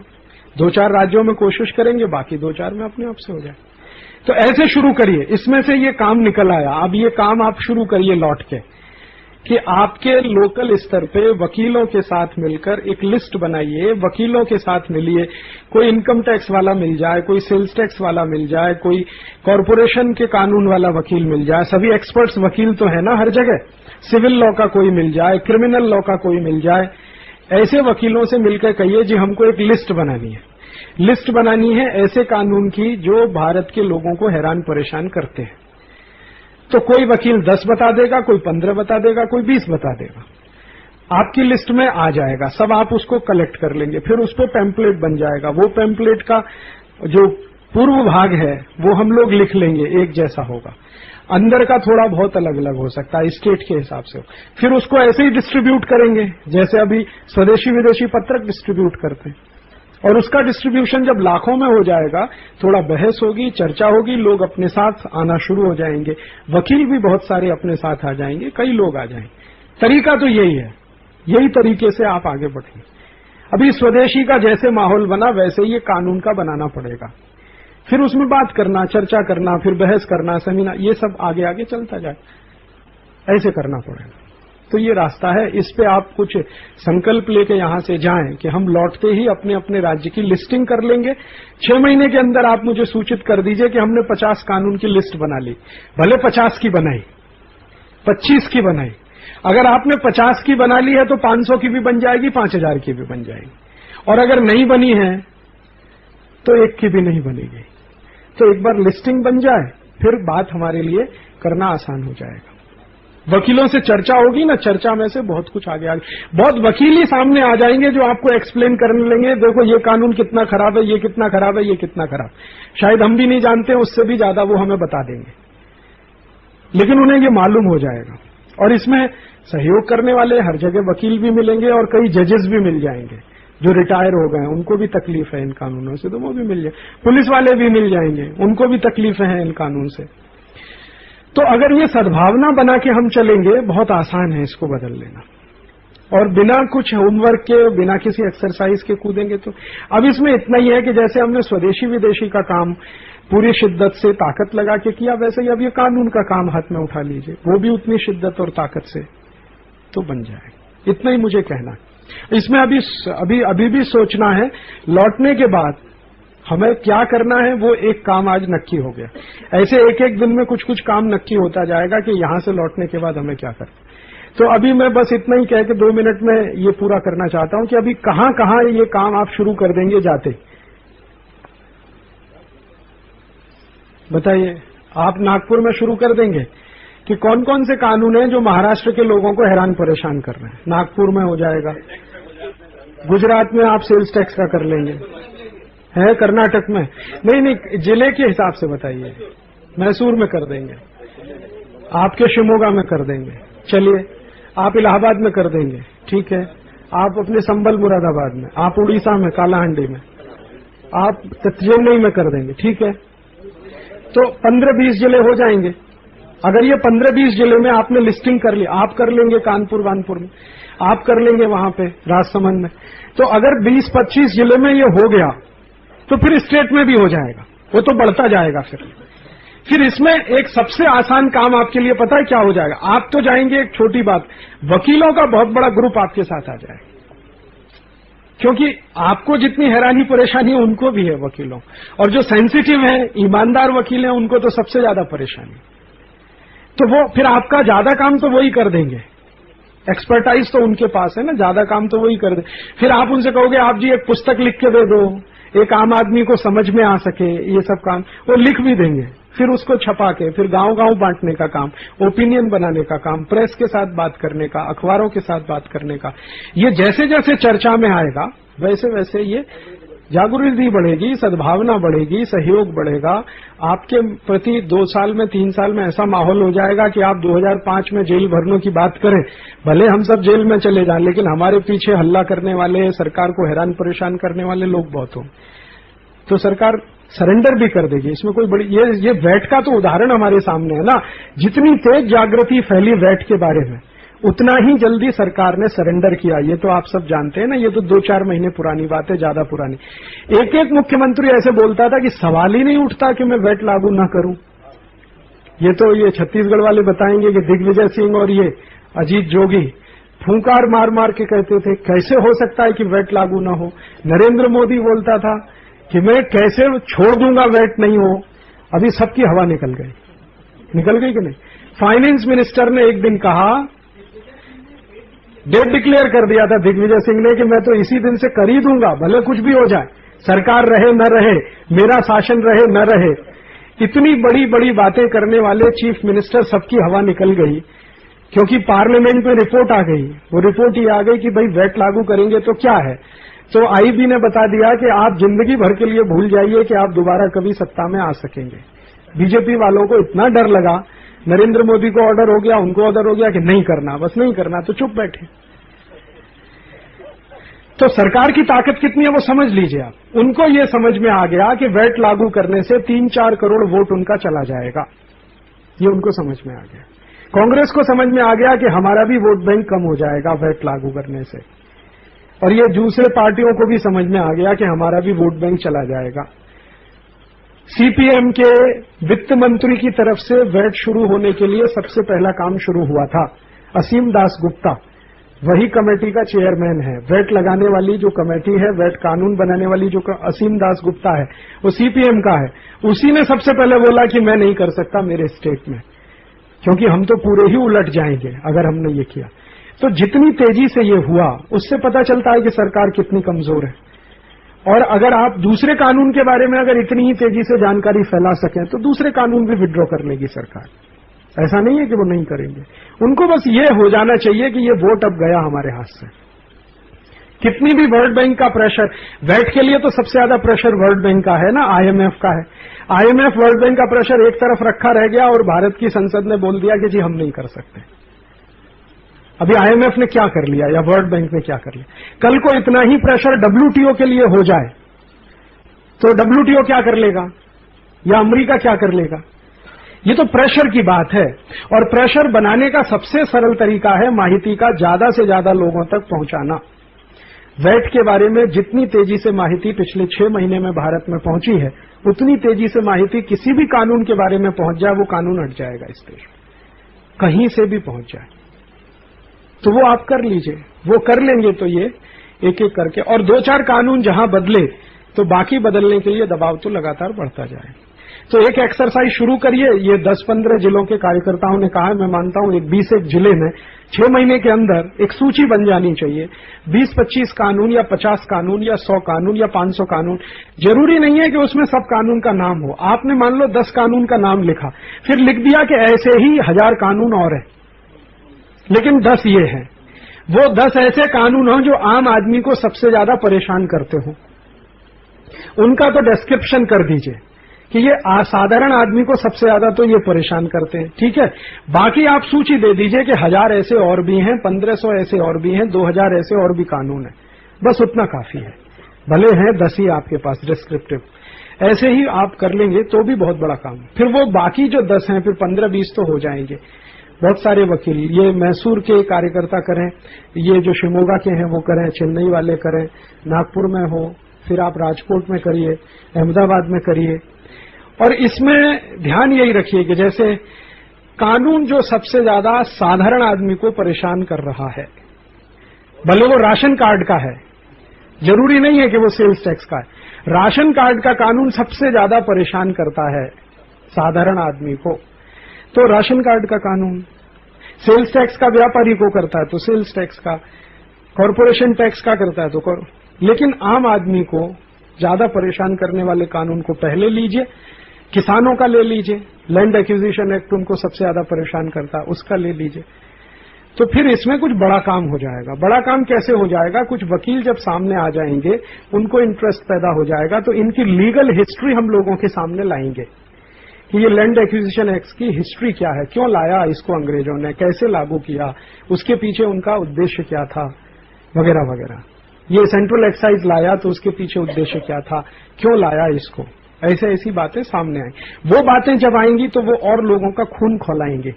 2-4 राज्यों में कोशिश करेंगे, बाकी 2-4 में अपने आप से हो जाए। तो ऐसे शुरू करिए। इसमें से ये काम निकल आया, अब ये काम आप शुरू करिए लौट के कि आपके लोकल स्तर पे वकीलों के साथ मिलकर एक लिस्ट बनाइए, वकीलों के साथ मिलिए। कोई इनकम टैक्स वाला मिल जाए, कोई सेल्स टैक्स वाला मिल जाए, कोई कॉरपोरेशन के कानून वाला वकील मिल जाए। सभी एक्सपर्ट्स वकील तो है ना हर जगह। सिविल लॉ का कोई मिल जाए, क्रिमिनल लॉ का कोई मिल जाए। ऐसे वकीलों से मिलकर कहिए जी हमको एक लिस्ट बनानी है। लिस्ट बनानी है ऐसे कानून की जो भारत के लोगों को हैरान परेशान करते हैं। तो कोई वकील 10 बता देगा, कोई 15 बता देगा, कोई 20 बता देगा। आपकी लिस्ट में आ जाएगा, सब आप उसको कलेक्ट कर लेंगे। फिर उस पर पैम्पलेट बन जाएगा। वो पैम्पलेट का जो पूर्व भाग है वो हम लोग लिख लेंगे, एक जैसा होगा। अंदर का थोड़ा बहुत अलग अलग हो सकता है, स्टेट के हिसाब से। फिर उसको ऐसे ही डिस्ट्रीब्यूट करेंगे जैसे अभी स्वदेशी विदेशी पत्रक डिस्ट्रीब्यूट करते हैं। और उसका डिस्ट्रीब्यूशन जब लाखों में हो जाएगा, थोड़ा बहस होगी, चर्चा होगी, लोग अपने साथ आना शुरू हो जाएंगे। वकील भी बहुत सारे अपने साथ आ जाएंगे, कई लोग आ जाएंगे। तरीका तो यही है, यही तरीके से आप आगे बढ़ेंगे। अभी स्वदेशी का जैसे माहौल बना वैसे ही ये कानून का बनाना पड़ेगा। फिर उसमें बात करना, चर्चा करना, फिर बहस करना, सेमिनार, ये सब आगे आगे चलता जाए, ऐसे करना पड़ेगा। तो ये रास्ता है। इस पे आप कुछ संकल्प लेके यहां से जाएं कि हम लौटते ही अपने अपने राज्य की लिस्टिंग कर लेंगे। 6 महीने के अंदर आप मुझे सूचित कर दीजिए कि हमने 50 कानून की लिस्ट बना ली। भले 50 की बनाई, 25 की बनाई। अगर आपने 50 की बना ली है तो 500 की भी बन जाएगी, 5000 की भी बन जाएगी। और अगर नहीं बनी है तो 1 की भी नहीं बनेगी। तो एक बार लिस्टिंग बन जाए फिर बात हमारे लिए करना आसान हो जाएगा। वकीलों से चर्चा होगी ना, चर्चा में से बहुत कुछ आगे बहुत वकील ही सामने आ जाएंगे जो आपको एक्सप्लेन करने लेंगे, देखो ये कानून कितना खराब है, ये कितना खराब है, ये कितना खराब। शायद हम भी नहीं जानते, उससे भी ज्यादा वो हमें बता देंगे, लेकिन उन्हें ये मालूम हो जाएगा। और इसमें सहयोग करने वाले हर जगह वकील भी मिलेंगे और कई जजेस भी मिल जाएंगे जो रिटायर हो गए, उनको भी तकलीफ है इन कानूनों से, तो वो भी मिल जाए। पुलिस वाले भी मिल जाएंगे, उनको भी तकलीफ है इन कानून से। तो अगर ये सद्भावना बना के हम चलेंगे, बहुत आसान है इसको बदल लेना। और बिना कुछ होमवर्क के, बिना किसी एक्सरसाइज के कूदेंगे तो। अब इसमें इतना ही है कि जैसे हमने स्वदेशी विदेशी का काम पूरी शिद्दत से ताकत लगा के किया, वैसे ही अब ये कानून का काम हाथ में उठा लीजिए, वो भी उतनी शिद्दत और ताकत से तो बन जाए। इतना ही मुझे कहना है। इसमें अभी भी सोचना है, लौटने के बाद हमें क्या करना है वो एक काम आज नक्की हो गया। ऐसे एक एक दिन में कुछ कुछ काम नक्की होता जाएगा कि यहां से लौटने के बाद हमें क्या करना। तो अभी मैं बस इतना ही कह के 2 मिनट में ये पूरा करना चाहता हूं कि अभी कहां कहां ये काम आप शुरू कर देंगे जाते, बताइए। आप नागपुर में शुरू कर देंगे कि कौन कौन से कानून हैं जो महाराष्ट्र के लोगों को हैरान परेशान कर रहे हैं, नागपुर में हो जाएगा। गुजरात में आप सेल्स टैक्स का कर लेंगे, है कर्नाटक में नहीं, जिले के हिसाब से बताइए। मैसूर में कर देंगे, आपके शिमोगा में कर देंगे, चलिए आप इलाहाबाद में कर देंगे, ठीक है। आप अपने संबल मुरादाबाद में, आप उड़ीसा में कालाहांडी में, आप चेन्नई में कर देंगे, ठीक है। तो 15-20 जिले हो जाएंगे। अगर ये 15-20 जिले में आपने लिस्टिंग कर ली, आप कर लेंगे कानपुर वानपुर में, आप कर लेंगे वहां पे राजसमंद में, तो अगर 20-25 जिले में ये हो गया तो फिर स्टेट में भी हो जाएगा, वो तो बढ़ता जाएगा। फिर इसमें एक सबसे आसान काम आपके लिए पता है क्या हो जाएगा? आप तो जाएंगे, एक छोटी बात, वकीलों का बहुत बड़ा ग्रुप आपके साथ आ जाएगा, क्योंकि आपको जितनी हैरानी परेशानी है उनको भी है वकीलों, और जो सेंसिटिव है ईमानदार वकील हैं उनको तो सबसे ज्यादा परेशानी। तो वो फिर आपका ज्यादा काम तो वही कर देंगे, एक्सपर्टाइज तो उनके पास है ना, ज्यादा काम तो वही कर दे। फिर आप उनसे कहोगे आप जी एक पुस्तक लिख के दे दो, एक आम आदमी को समझ में आ सके, ये सब काम वो लिख भी देंगे। फिर उसको छपा के फिर गांव गांव बांटने का काम, ओपिनियन बनाने का काम, प्रेस के साथ बात करने का, अखबारों के साथ बात करने का, ये जैसे जैसे चर्चा में आएगा वैसे वैसे ये जागृति बढ़ेगी, सद्भावना बढ़ेगी, सहयोग बढ़ेगा। आपके प्रति 2 साल में 3 साल में ऐसा माहौल हो जाएगा कि आप 2005 में जेल भरने की बात करें, भले हम सब जेल में चले जाएं, लेकिन हमारे पीछे हल्ला करने वाले, सरकार को हैरान परेशान करने वाले लोग बहुत हों, तो सरकार सरेंडर भी कर देगी। इसमें कोई बड़ी ये वैट का तो उदाहरण हमारे सामने है ना। जितनी तेज जागृति फैली वैट के बारे में, उतना ही जल्दी सरकार ने सरेंडर किया। ये तो आप सब जानते हैं ना, ये तो 2-4 महीने पुरानी बात है, ज्यादा पुरानी। एक एक मुख्यमंत्री ऐसे बोलता था कि सवाल ही नहीं उठता कि मैं वैट लागू न करूं। ये छत्तीसगढ़ वाले बताएंगे कि दिग्विजय सिंह और ये अजीत जोगी फूंकार मार मार के कहते थे कैसे हो सकता है कि वैट लागू न हो। नरेंद्र मोदी बोलता था कि मैं कैसे छोड़ दूंगा वैट नहीं हो। अभी सबकी हवा निकल गई कि नहीं। फाइनेंस मिनिस्टर ने एक दिन कहा, डेट डिक्लेयर कर दिया था दिग्विजय सिंह ने कि मैं तो इसी दिन से कर ही दूंगा, भले कुछ भी हो जाए, सरकार रहे न रहे, मेरा शासन रहे न रहे। इतनी बड़ी बड़ी बातें करने वाले चीफ मिनिस्टर सबकी हवा निकल गई, क्योंकि पार्लियामेंट में रिपोर्ट आ गई। वो रिपोर्ट ये आ गई कि भाई वैट लागू करेंगे तो क्या है। तो आईबी ने बता दिया कि आप जिंदगी भर के लिए भूल जाइए कि आप दोबारा कभी सत्ता में आ सकेंगे। बीजेपी वालों को इतना डर लगा, नरेंद्र मोदी को ऑर्डर हो गया, उनको ऑर्डर हो गया कि नहीं करना, बस नहीं करना, तो चुप बैठे। तो सरकार की ताकत कितनी है वो समझ लीजिए आप। उनको ये समझ में आ गया कि वैट लागू करने से 3-4 करोड़ वोट उनका चला जाएगा, ये उनको समझ में आ गया। कांग्रेस को समझ में आ गया कि हमारा भी वोट बैंक कम हो जाएगा वैट लागू करने से, और ये दूसरे पार्टियों को भी समझ में आ गया कि हमारा भी वोट बैंक चला जाएगा। सीपीएम के वित्त मंत्री की तरफ से वैट शुरू होने के लिए सबसे पहला काम शुरू हुआ था। असीम दास गुप्ता वही कमेटी का चेयरमैन है। वैट लगाने वाली जो कमेटी है, वैट कानून बनाने वाली जो असीम दास गुप्ता है, वो सीपीएम का है। उसी ने सबसे पहले बोला कि मैं नहीं कर सकता मेरे स्टेट में, क्योंकि हम तो पूरे ही उलट जाएंगे अगर हमने ये किया। तो जितनी तेजी से ये हुआ, उससे पता चलता है कि सरकार कितनी कमजोर है। और अगर आप दूसरे कानून के बारे में अगर इतनी ही तेजी से जानकारी फैला सकें तो दूसरे कानून भी विड्रॉ कर लेगी सरकार। ऐसा नहीं है कि वो नहीं करेंगे। उनको बस ये हो जाना चाहिए कि ये वोट अब गया हमारे हाथ से। कितनी भी वर्ल्ड बैंक का प्रेशर, वैट के लिए तो सबसे ज्यादा प्रेशर वर्ल्ड बैंक का है ना, आईएमएफ का है। आईएमएफ वर्ल्ड बैंक का प्रेशर एक तरफ रखा रह गया और भारत की संसद ने बोल दिया कि जी हम नहीं कर सकते। अभी आईएमएफ ने क्या कर लिया या वर्ल्ड बैंक ने क्या कर लिया। कल को इतना ही प्रेशर डब्ल्यूटीओ के लिए हो जाए तो डब्ल्यूटीओ क्या कर लेगा या अमेरिका क्या कर लेगा। ये तो प्रेशर की बात है, और प्रेशर बनाने का सबसे सरल तरीका है माहिती का ज्यादा से ज्यादा लोगों तक पहुंचाना। वैट के बारे में जितनी तेजी से माहिती पिछले 6 महीने में भारत में पहुंची है, उतनी तेजी से माहिती किसी भी कानून के बारे में पहुंच जाए, वो कानून हट जाएगा इस देश में, कहीं से भी पहुंच जाए। तो वो आप कर लीजिए, वो कर लेंगे तो ये एक एक करके। और 2-4 कानून जहां बदले, तो बाकी बदलने के लिए दबाव तो लगातार बढ़ता जाए। तो एक एक्सरसाइज शुरू करिए। ये 10-15 जिलों के कार्यकर्ताओं ने कहा है, मैं मानता हूं, एक 20 जिले में 6 महीने के अंदर एक सूची बन जानी चाहिए। 20-25 कानून या 50 कानून या 100 कानून या 500 कानून। जरूरी नहीं है कि उसमें सब कानून का नाम हो। आपने मान लो 10 कानून का नाम लिखा, फिर लिख दिया कि ऐसे ही 1000 कानून और हैं, लेकिन 10 ये हैं। वो 10 ऐसे कानून हों जो आम आदमी को सबसे ज्यादा परेशान करते हो, उनका तो डिस्क्रिप्शन कर दीजिए कि ये साधारण आदमी को सबसे ज्यादा तो ये परेशान करते हैं, ठीक है। बाकी आप सूची दे दीजिए कि 1000 ऐसे और भी हैं, 1500 ऐसे और भी हैं, 2000 ऐसे और भी कानून हैं। बस उतना काफी है। भले हैं 10 ही आपके पास डिस्क्रिप्टिव, ऐसे ही आप कर लेंगे तो भी बहुत बड़ा काम। फिर वो बाकी जो 10 हैं, फिर 15-20 तो हो जाएंगे। बहुत सारे वकील, ये मैसूर के कार्यकर्ता करें, ये जो शिमोगा के हैं वो करें, चेन्नई वाले करें, नागपुर में हो, फिर आप राजकोट में करिए, अहमदाबाद में करिए। और इसमें ध्यान यही रखिए कि जैसे कानून जो सबसे ज्यादा साधारण आदमी को परेशान कर रहा है, भले वो राशन कार्ड का है, जरूरी नहीं है कि वो सेल्स टैक्स का है। राशन कार्ड का कानून सबसे ज्यादा परेशान करता है साधारण आदमी को, तो राशन कार्ड का कानून। सेल्स टैक्स का व्यापारी को करता है तो सेल्स टैक्स का, कॉरपोरेशन टैक्स का करता है तो लेकिन आम आदमी को ज्यादा परेशान करने वाले कानून को पहले लीजिए। किसानों का ले लीजिए, लैंड एक्विजिशन एक्ट उनको सबसे ज्यादा परेशान करता है, उसका ले लीजिए। तो फिर इसमें कुछ बड़ा काम हो जाएगा। बड़ा काम कैसे हो जाएगा? कुछ वकील जब सामने आ जाएंगे, उनको इंटरेस्ट पैदा हो जाएगा, तो इनकी लीगल हिस्ट्री हम लोगों के सामने लाएंगे कि ये लैंड एक्विजिशन एक्ट की हिस्ट्री क्या है, क्यों लाया इसको अंग्रेजों ने, कैसे लागू किया, उसके पीछे उनका उद्देश्य क्या था, वगैरह वगैरह। ये सेंट्रल एक्साइज लाया तो उसके पीछे उद्देश्य क्या था, क्यों लाया इसको, ऐसे ऐसी बातें सामने आई। वो बातें जब आएंगी तो वो और लोगों का खून खौलाएंगे।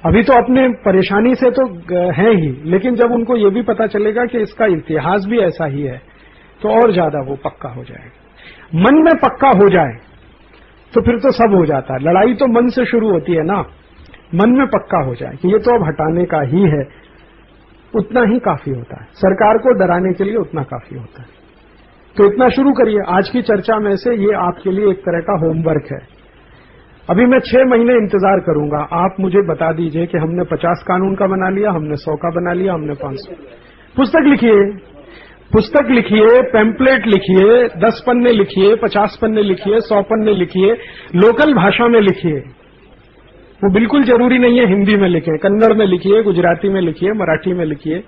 अभी तो अपने परेशानी से तो है ही, लेकिन जब उनको ये भी पता चलेगा कि इसका इतिहास भी ऐसा ही है, तो और ज्यादा वो पक्का हो जाएगा। मन में पक्का हो जाए तो फिर तो सब हो जाता है। लड़ाई तो मन से शुरू होती है ना। मन में पक्का हो जाए कि ये तो अब हटाने का ही है, उतना ही काफी होता है। सरकार को डराने के लिए उतना काफी होता है। तो इतना शुरू करिए। आज की चर्चा में से ये आपके लिए एक तरह का होमवर्क है। अभी मैं 6 महीने इंतजार करूंगा। आप मुझे बता दीजिए कि हमने 50 कानून का बना लिया, हमने 100 का बना लिया, हमने 500। पुस्तक लिखिए, पैम्पलेट लिखिए, 10 पन्ने लिखिए, 50 पन्ने लिखिए, 100 पन्ने लिखिए, लोकल भाषा में लिखिए। वो बिल्कुल जरूरी नहीं है हिंदी में लिखें, कन्नड़ में लिखिए, गुजराती में लिखिए, मराठी में लिखिए,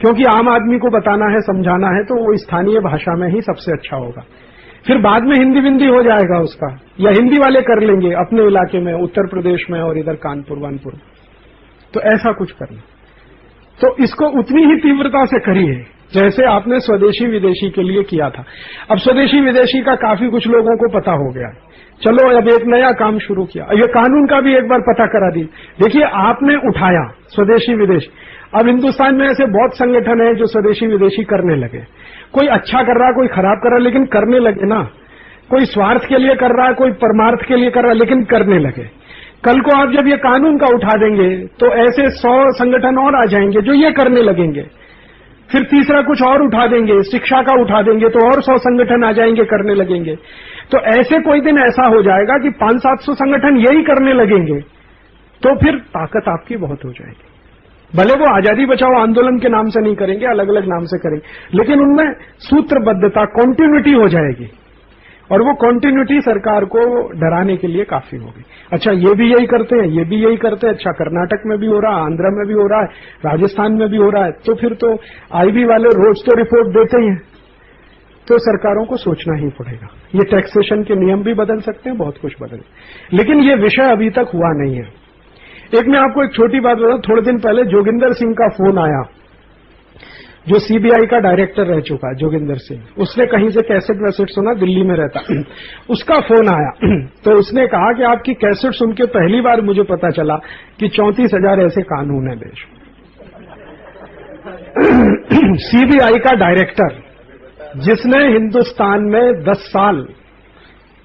क्योंकि आम आदमी को बताना है, समझाना है, तो वो स्थानीय भाषा में ही सबसे अच्छा होगा। फिर बाद में हिंदी विंदी हो जाएगा उसका, या हिंदी वाले कर लेंगे अपने इलाके में, उत्तर प्रदेश में और इधर कानपुर वानपुर। तो ऐसा कुछ करना। तो इसको उतनी ही तीव्रता से करिए जैसे आपने स्वदेशी विदेशी के लिए किया था। अब स्वदेशी विदेशी का काफी कुछ लोगों को पता हो गया। चलो अब एक नया काम शुरू किया, ये कानून का भी एक बार पता करा दी। देखिए, आपने उठाया स्वदेशी विदेशी। अब हिंदुस्तान में ऐसे बहुत संगठन हैं जो स्वदेशी विदेशी करने लगे। कोई अच्छा कर रहा है, कोई खराब कर रहा है, लेकिन करने लगे ना। कोई स्वार्थ के लिए कर रहा है, कोई परमार्थ के लिए कर रहा है, लेकिन करने लगे। कल को आप जब ये कानून का उठा देंगे तो ऐसे 100 संगठन और आ जाएंगे जो ये करने लगेंगे। फिर तीसरा कुछ और उठा देंगे, शिक्षा का उठा देंगे तो और 100 संगठन आ जाएंगे, करने लगेंगे। तो ऐसे कोई दिन ऐसा हो जाएगा कि 500-700 संगठन यही करने लगेंगे, तो फिर ताकत आपकी बहुत हो जाएगी। भले वो आजादी बचाओ आंदोलन के नाम से नहीं करेंगे, अलग अलग नाम से करेंगे, लेकिन उनमें सूत्रबद्धता, कॉन्टिन्यूटी हो जाएगी, और वो कॉन्टिन्यूटी सरकार को डराने के लिए काफी होगी। अच्छा, ये भी यही करते हैं, ये भी यही करते हैं, अच्छा कर्नाटक में भी हो रहा है, आंध्र में भी हो रहा है, राजस्थान में भी हो रहा है, तो फिर तो आईबी वाले रोज तो रिपोर्ट देते ही हैं। तो सरकारों को सोचना ही पड़ेगा। ये टैक्सेशन के नियम भी बदल सकते हैं, बहुत कुछ बदल, लेकिन ये विषय अभी तक हुआ नहीं है। एक मैं आपको एक छोटी बात बताऊं, थोड़े दिन पहले जोगिंदर सिंह का फोन आया, जो सीबीआई का डायरेक्टर रह चुका है, जोगिंदर सिंह। उसने कहीं से कैसेट वैसेट सुना, दिल्ली में रहता, उसका फोन आया, तो उसने कहा कि आपकी कैसेट सुन के पहली बार मुझे पता चला कि 34,000 ऐसे कानून है देश में। सीबीआई का डायरेक्टर, जिसने हिंदुस्तान में 10 साल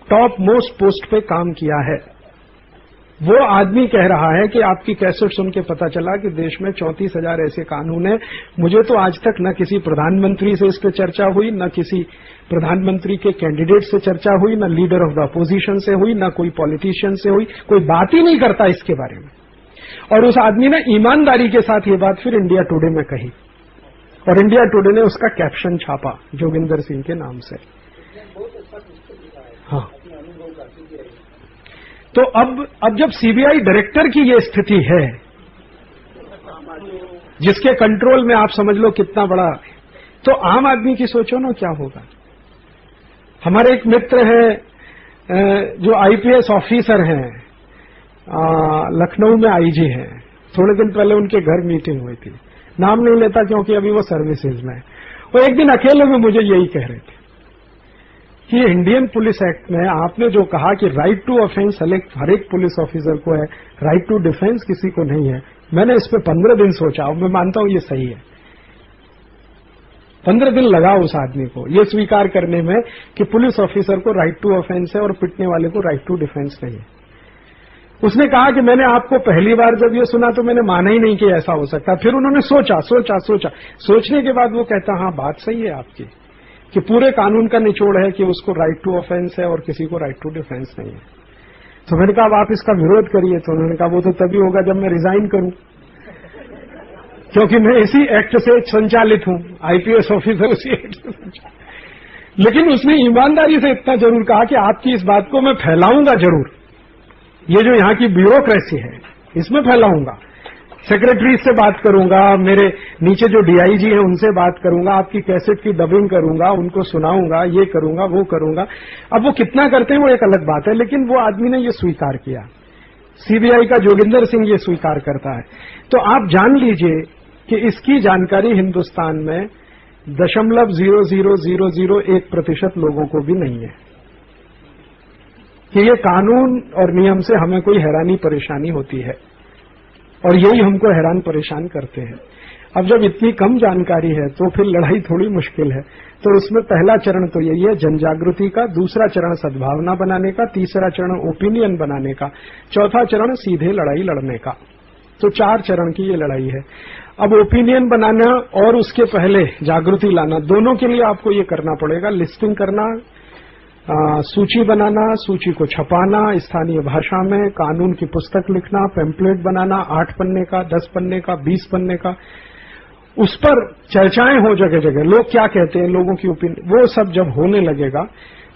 टॉप मोस्ट पोस्ट पे काम किया है, वो आदमी कह रहा है कि आपकी कैसेट सुन के पता चला कि देश में 34,000 ऐसे कानून हैं। मुझे तो आज तक न किसी प्रधानमंत्री से इस पर चर्चा हुई, न किसी प्रधानमंत्री के कैंडिडेट से चर्चा हुई, न लीडर ऑफ द अपोजिशन से हुई, न कोई पॉलिटिशियन से हुई, कोई बात ही नहीं करता इसके बारे में। और उस आदमी ने ईमानदारी के साथ ये बात फिर इंडिया टुडे में कही और इंडिया टुडे ने उसका कैप्शन छापा जोगिंदर सिंह के नाम से। हाँ, तो अब जब सीबीआई डायरेक्टर की ये स्थिति है, जिसके कंट्रोल में आप समझ लो कितना बड़ा, तो आम आदमी की सोचो ना क्या होगा। हमारे एक मित्र है जो आईपीएस ऑफिसर हैं, लखनऊ में आईजी हैं। थोड़े दिन पहले उनके घर मीटिंग हुई थी, नाम नहीं लेता क्योंकि अभी वो सर्विसेज में है। वो एक दिन अकेले में मुझे यही कह रहे थे कि इंडियन पुलिस एक्ट में आपने जो कहा कि राइट टू ऑफेंस हर एक पुलिस ऑफिसर को है, राइट टू डिफेंस किसी को नहीं है। मैंने इस पे 15 दिन सोचा और मैं मानता हूं ये सही है। 15 दिन लगा उस आदमी को ये स्वीकार करने में कि पुलिस ऑफिसर को राइट टू ऑफेंस है और पिटने वाले को राइट टू डिफेंस नहीं है। उसने कहा कि मैंने आपको पहली बार जब ये सुना तो मैंने माना ही नहीं कि ऐसा हो सकता। फिर उन्होंने सोचने के बाद वो कहता हाँ बात सही है आपकी कि पूरे कानून का निचोड़ है कि उसको राइट टू ऑफेंस है और किसी को राइट टू डिफेंस नहीं है। तो मैंने कहा अब आप इसका विरोध करिए। तो उन्होंने कहा वो तो तभी होगा जब मैं रिजाइन करूं, क्योंकि मैं इसी एक्ट से संचालित हूं, आईपीएस ऑफिसर उसी एक्ट से संचालित। लेकिन उसने ईमानदारी से इतना जरूर कहा कि आपकी इस बात को मैं फैलाऊंगा जरूर, ये जो यहाँ की ब्यूरोक्रेसी है इसमें फैलाऊंगा, सेक्रेटरी से बात करूंगा, मेरे नीचे जो डीआईजी है उनसे बात करूंगा, आपकी कैसेट की डबिंग करूंगा, उनको सुनाऊंगा, ये करूंगा वो करूंगा। अब वो कितना करते हैं वो एक अलग बात है, लेकिन वो आदमी ने ये स्वीकार किया। सीबीआई का जोगिंदर सिंह ये स्वीकार करता है। तो आप जान लीजिए कि इसकी जानकारी हिंदुस्तान में 0.0001% लोगों को भी नहीं है कि ये कानून और नियम से हमें कोई हैरानी परेशानी होती है, और यही हमको हैरान परेशान करते हैं। अब जब इतनी कम जानकारी है तो फिर लड़ाई थोड़ी मुश्किल है। तो उसमें पहला चरण तो यही है जनजागृति का, दूसरा चरण सद्भावना बनाने का, तीसरा चरण ओपिनियन बनाने का, चौथा चरण सीधे लड़ाई लड़ने का। तो 4 चरण की ये लड़ाई है। अब ओपिनियन बनाना और उसके पहले जागृति लाना, दोनों के लिए आपको ये करना पड़ेगा। लिस्टिंग करना, सूची बनाना, सूची को छपाना स्थानीय भाषा में, कानून की पुस्तक लिखना, पेम्पलेट बनाना 8 पन्ने का, 10 पन्ने का, 20 पन्ने का, उस पर चर्चाएं हो जगह जगह, लोग क्या कहते हैं, लोगों की ओपिनियन, वो सब जब होने लगेगा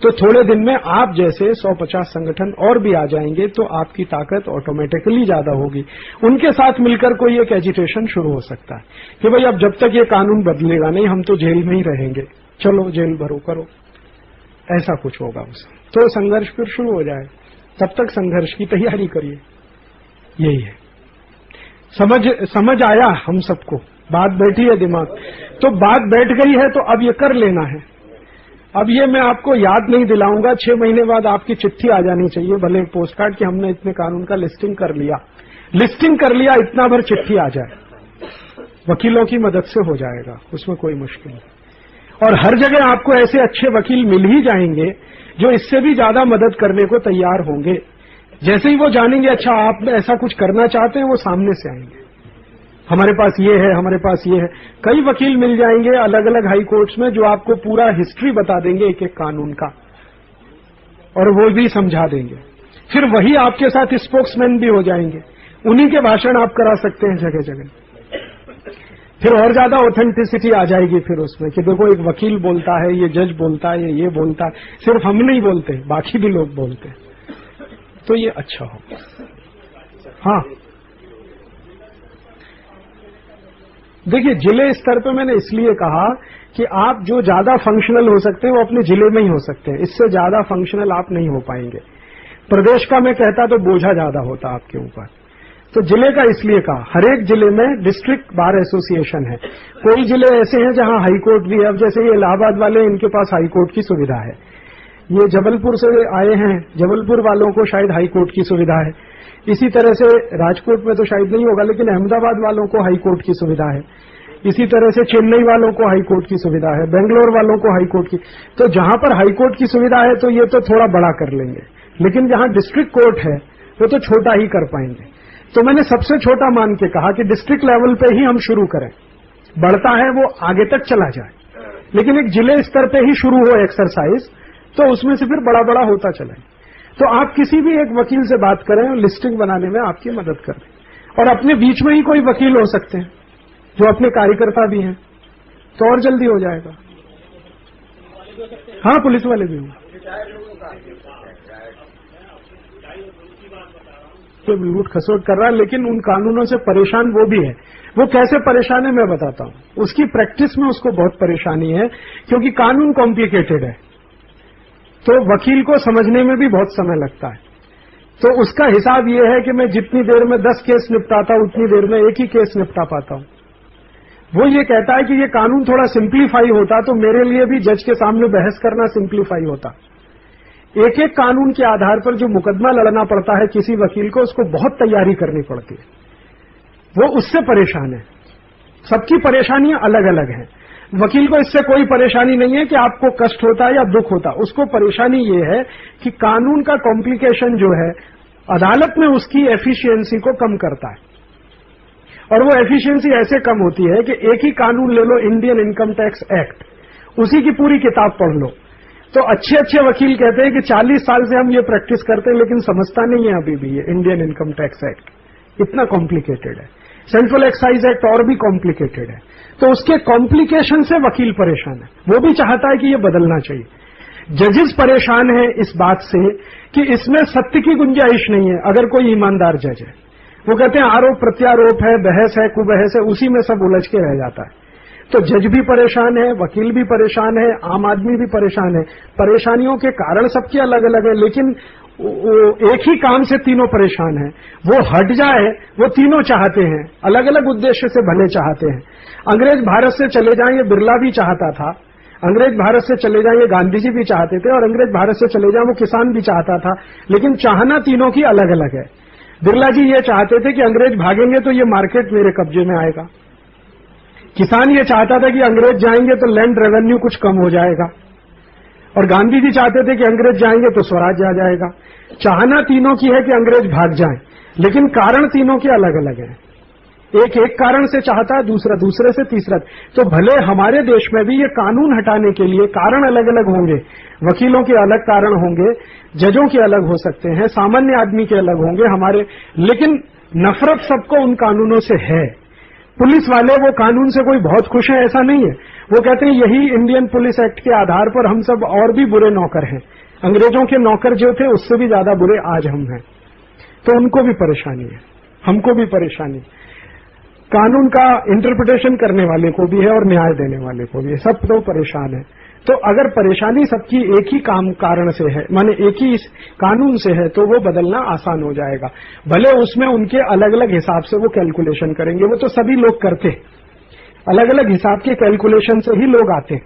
तो थोड़े दिन में आप जैसे 150 संगठन और भी आ जाएंगे, तो आपकी ताकत ऑटोमेटिकली ज्यादा होगी। उनके साथ मिलकर कोई एक एजिटेशन शुरू हो सकता है कि भाई अब जब तक ये कानून बदलेगा नहीं हम तो जेल में ही रहेंगे, चलो जेल भरो करो, ऐसा कुछ होगा उससे। तो संघर्ष फिर शुरू हो जाए, तब तक संघर्ष की तैयारी करिए। यही है। समझ आया हम सबको, बात बैठी है दिमाग, तो बात बैठ गई है तो अब ये कर लेना है। अब ये मैं आपको याद नहीं दिलाऊंगा, 6 महीने बाद आपकी चिट्ठी आ जानी चाहिए, भले पोस्ट कार्ड कि हमने इतने कानून का लिस्टिंग कर लिया, इतना भर चिट्ठी आ जाए। वकीलों की मदद से हो जाएगा, उसमें कोई मुश्किल नहीं। और हर जगह आपको ऐसे अच्छे वकील मिल ही जाएंगे जो इससे भी ज्यादा मदद करने को तैयार होंगे। जैसे ही वो जानेंगे अच्छा आप ऐसा कुछ करना चाहते हैं, वो सामने से आएंगे, हमारे पास ये है, हमारे पास ये है। कई वकील मिल जाएंगे अलग अलग हाई कोर्ट्स में जो आपको पूरा हिस्ट्री बता देंगे एक एक कानून का, और वो भी समझा देंगे। फिर वही आपके साथ स्पोक्समैन भी हो जाएंगे, उन्हीं के भाषण आप करा सकते हैं जगह जगह। फिर और ज्यादा ऑथेंटिसिटी आ जाएगी फिर उसमें कि देखो एक वकील बोलता है, ये जज बोलता है, ये बोलता है, सिर्फ हम नहीं बोलते, बाकी भी लोग बोलते हैं, तो ये अच्छा होगा। हाँ, देखिए जिले स्तर पे मैंने इसलिए कहा कि आप जो ज्यादा फंक्शनल हो सकते हैं वो अपने जिले में ही हो सकते हैं, इससे ज्यादा फंक्शनल आप नहीं हो पाएंगे। प्रदेश का मैं कहता तो बोझा ज्यादा होता आपके ऊपर, तो जिले का इसलिए कहा। हर एक जिले में डिस्ट्रिक्ट बार एसोसिएशन है। कोई जिले ऐसे हैं जहां हाई कोर्ट भी है, अब जैसे ये इलाहाबाद वाले, इनके पास हाई कोर्ट की सुविधा है। ये जबलपुर से आए हैं, जबलपुर वालों को शायद हाई कोर्ट की सुविधा है। इसी तरह से राजकोट में तो शायद नहीं होगा, लेकिन अहमदाबाद वालों को हाई कोर्ट की सुविधा है। इसी तरह से चेन्नई वालों को हाई कोर्ट की सुविधा है, बेंगलोर वालों को हाई कोर्ट की। तो जहां पर हाई कोर्ट की सुविधा है तो ये तो थोड़ा बड़ा कर लेंगे, लेकिन जहां डिस्ट्रिक्ट कोर्ट है वो तो छोटा ही कर पाएंगे। तो मैंने सबसे छोटा मान के कहा कि डिस्ट्रिक्ट लेवल पे ही हम शुरू करें, बढ़ता है वो आगे तक चला जाए, लेकिन एक जिले स्तर पे ही शुरू हो एक्सरसाइज, तो उसमें से फिर बड़ा बड़ा होता चले। तो आप किसी भी एक वकील से बात करें, लिस्टिंग बनाने में आपकी मदद करें, और अपने बीच में ही कोई वकील हो सकते हैं जो अपने कार्यकर्ता भी हैं, तो और जल्दी हो जाएगा। हाँ, पुलिस वाले भी होंगे। तो लूट खसोट कर रहा है, लेकिन उन कानूनों से परेशान वो भी है। वो कैसे परेशान है मैं बताता हूं। उसकी प्रैक्टिस में उसको बहुत परेशानी है, क्योंकि कानून कॉम्प्लिकेटेड है, तो वकील को समझने में भी बहुत समय लगता है। तो उसका हिसाब ये है कि मैं जितनी देर में 10 केस निपटाता हूं, उतनी देर में एक ही केस निपटा पाता हूं। वो ये कहता है कि ये कानून थोड़ा सिंप्लीफाई होता तो मेरे लिए भी जज के सामने बहस करना सिंप्लीफाई होता। एक एक कानून के आधार पर जो मुकदमा लड़ना पड़ता है किसी वकील को, उसको बहुत तैयारी करनी पड़ती है। वो उससे परेशान है। सबकी परेशानियां अलग अलग हैं। वकील को इससे कोई परेशानी नहीं है कि आपको कष्ट होता है या दुख होता, उसको परेशानी ये है कि कानून का कॉम्प्लिकेशन जो है अदालत में उसकी एफिशिएंसी को कम करता है। और वो एफिशिएंसी ऐसे कम होती है कि एक ही कानून ले लो, इंडियन इनकम टैक्स एक्ट, उसी की पूरी किताब पढ़ लो। तो अच्छे अच्छे वकील कहते हैं कि 40 साल से हम ये प्रैक्टिस करते हैं, लेकिन समझता नहीं है अभी भी ये इंडियन इनकम टैक्स एक्ट इतना कॉम्प्लिकेटेड है। सेंट्रल एक्साइज एक्ट और भी कॉम्प्लिकेटेड है। तो उसके कॉम्प्लिकेशन से वकील परेशान है। वो भी चाहता है कि ये बदलना चाहिए। जजेस परेशान है इस बात से कि इसमें सत्य की गुंजाइश नहीं है। अगर कोई ईमानदार जज है, वो कहते हैं आरोप प्रत्यारोप है, बहस है, कुबहस है, उसी में सब उलझ के रह जाता है। तो जज भी परेशान है, वकील भी परेशान है, आम आदमी भी परेशान है। परेशानियों के कारण सबके अलग अलग है, लेकिन एक ही काम से तीनों परेशान हैं। वो हट जाए, वो तीनों चाहते हैं, अलग अलग उद्देश्य से भले चाहते हैं। अंग्रेज भारत से चले जाएं, ये बिरला भी चाहता था। अंग्रेज भारत से चले जाएं, ये गांधी जी भी चाहते थे। और अंग्रेज भारत से चले जाएं, वो किसान भी चाहता था। लेकिन चाहना तीनों की अलग अलग है। बिरला जी ये चाहते थे कि अंग्रेज भागेंगे तो ये मार्केट मेरे कब्जे में आएगा। किसान ये चाहता था कि अंग्रेज जाएंगे तो लैंड रेवेन्यू कुछ कम हो जाएगा। और गांधी जी चाहते थे कि अंग्रेज जाएंगे तो स्वराज आ जाएगा। चाहना तीनों की है कि अंग्रेज भाग जाएं, लेकिन कारण तीनों के अलग अलग हैं। एक एक कारण से चाहता है, दूसरा दूसरे से, तीसरा। तो भले हमारे देश में भी ये कानून हटाने के लिए कारण अलग अलग होंगे, वकीलों के अलग कारण होंगे, जजों के अलग हो सकते हैं, सामान्य आदमी के अलग होंगे हमारे, लेकिन नफरत सबको उन कानूनों से है। पुलिस वाले वो कानून से कोई बहुत खुश है ऐसा नहीं है। वो कहते हैं यही इंडियन पुलिस एक्ट के आधार पर हम सब और भी बुरे नौकर हैं। अंग्रेजों के नौकर जो थे उससे भी ज्यादा बुरे आज हम हैं। तो उनको भी परेशानी है, हमको भी परेशानी। कानून का इंटरप्रिटेशन करने वाले को भी है और न्याय देने वाले को भी है, सब तो परेशान है। तो अगर परेशानी सबकी एक ही काम कारण से है, माने एक ही कानून से है, तो वो बदलना आसान हो जाएगा। भले उसमें उनके अलग अलग हिसाब से वो कैलकुलेशन करेंगे, वो तो सभी लोग करते हैं, अलग अलग हिसाब के कैलकुलेशन से ही लोग आते हैं।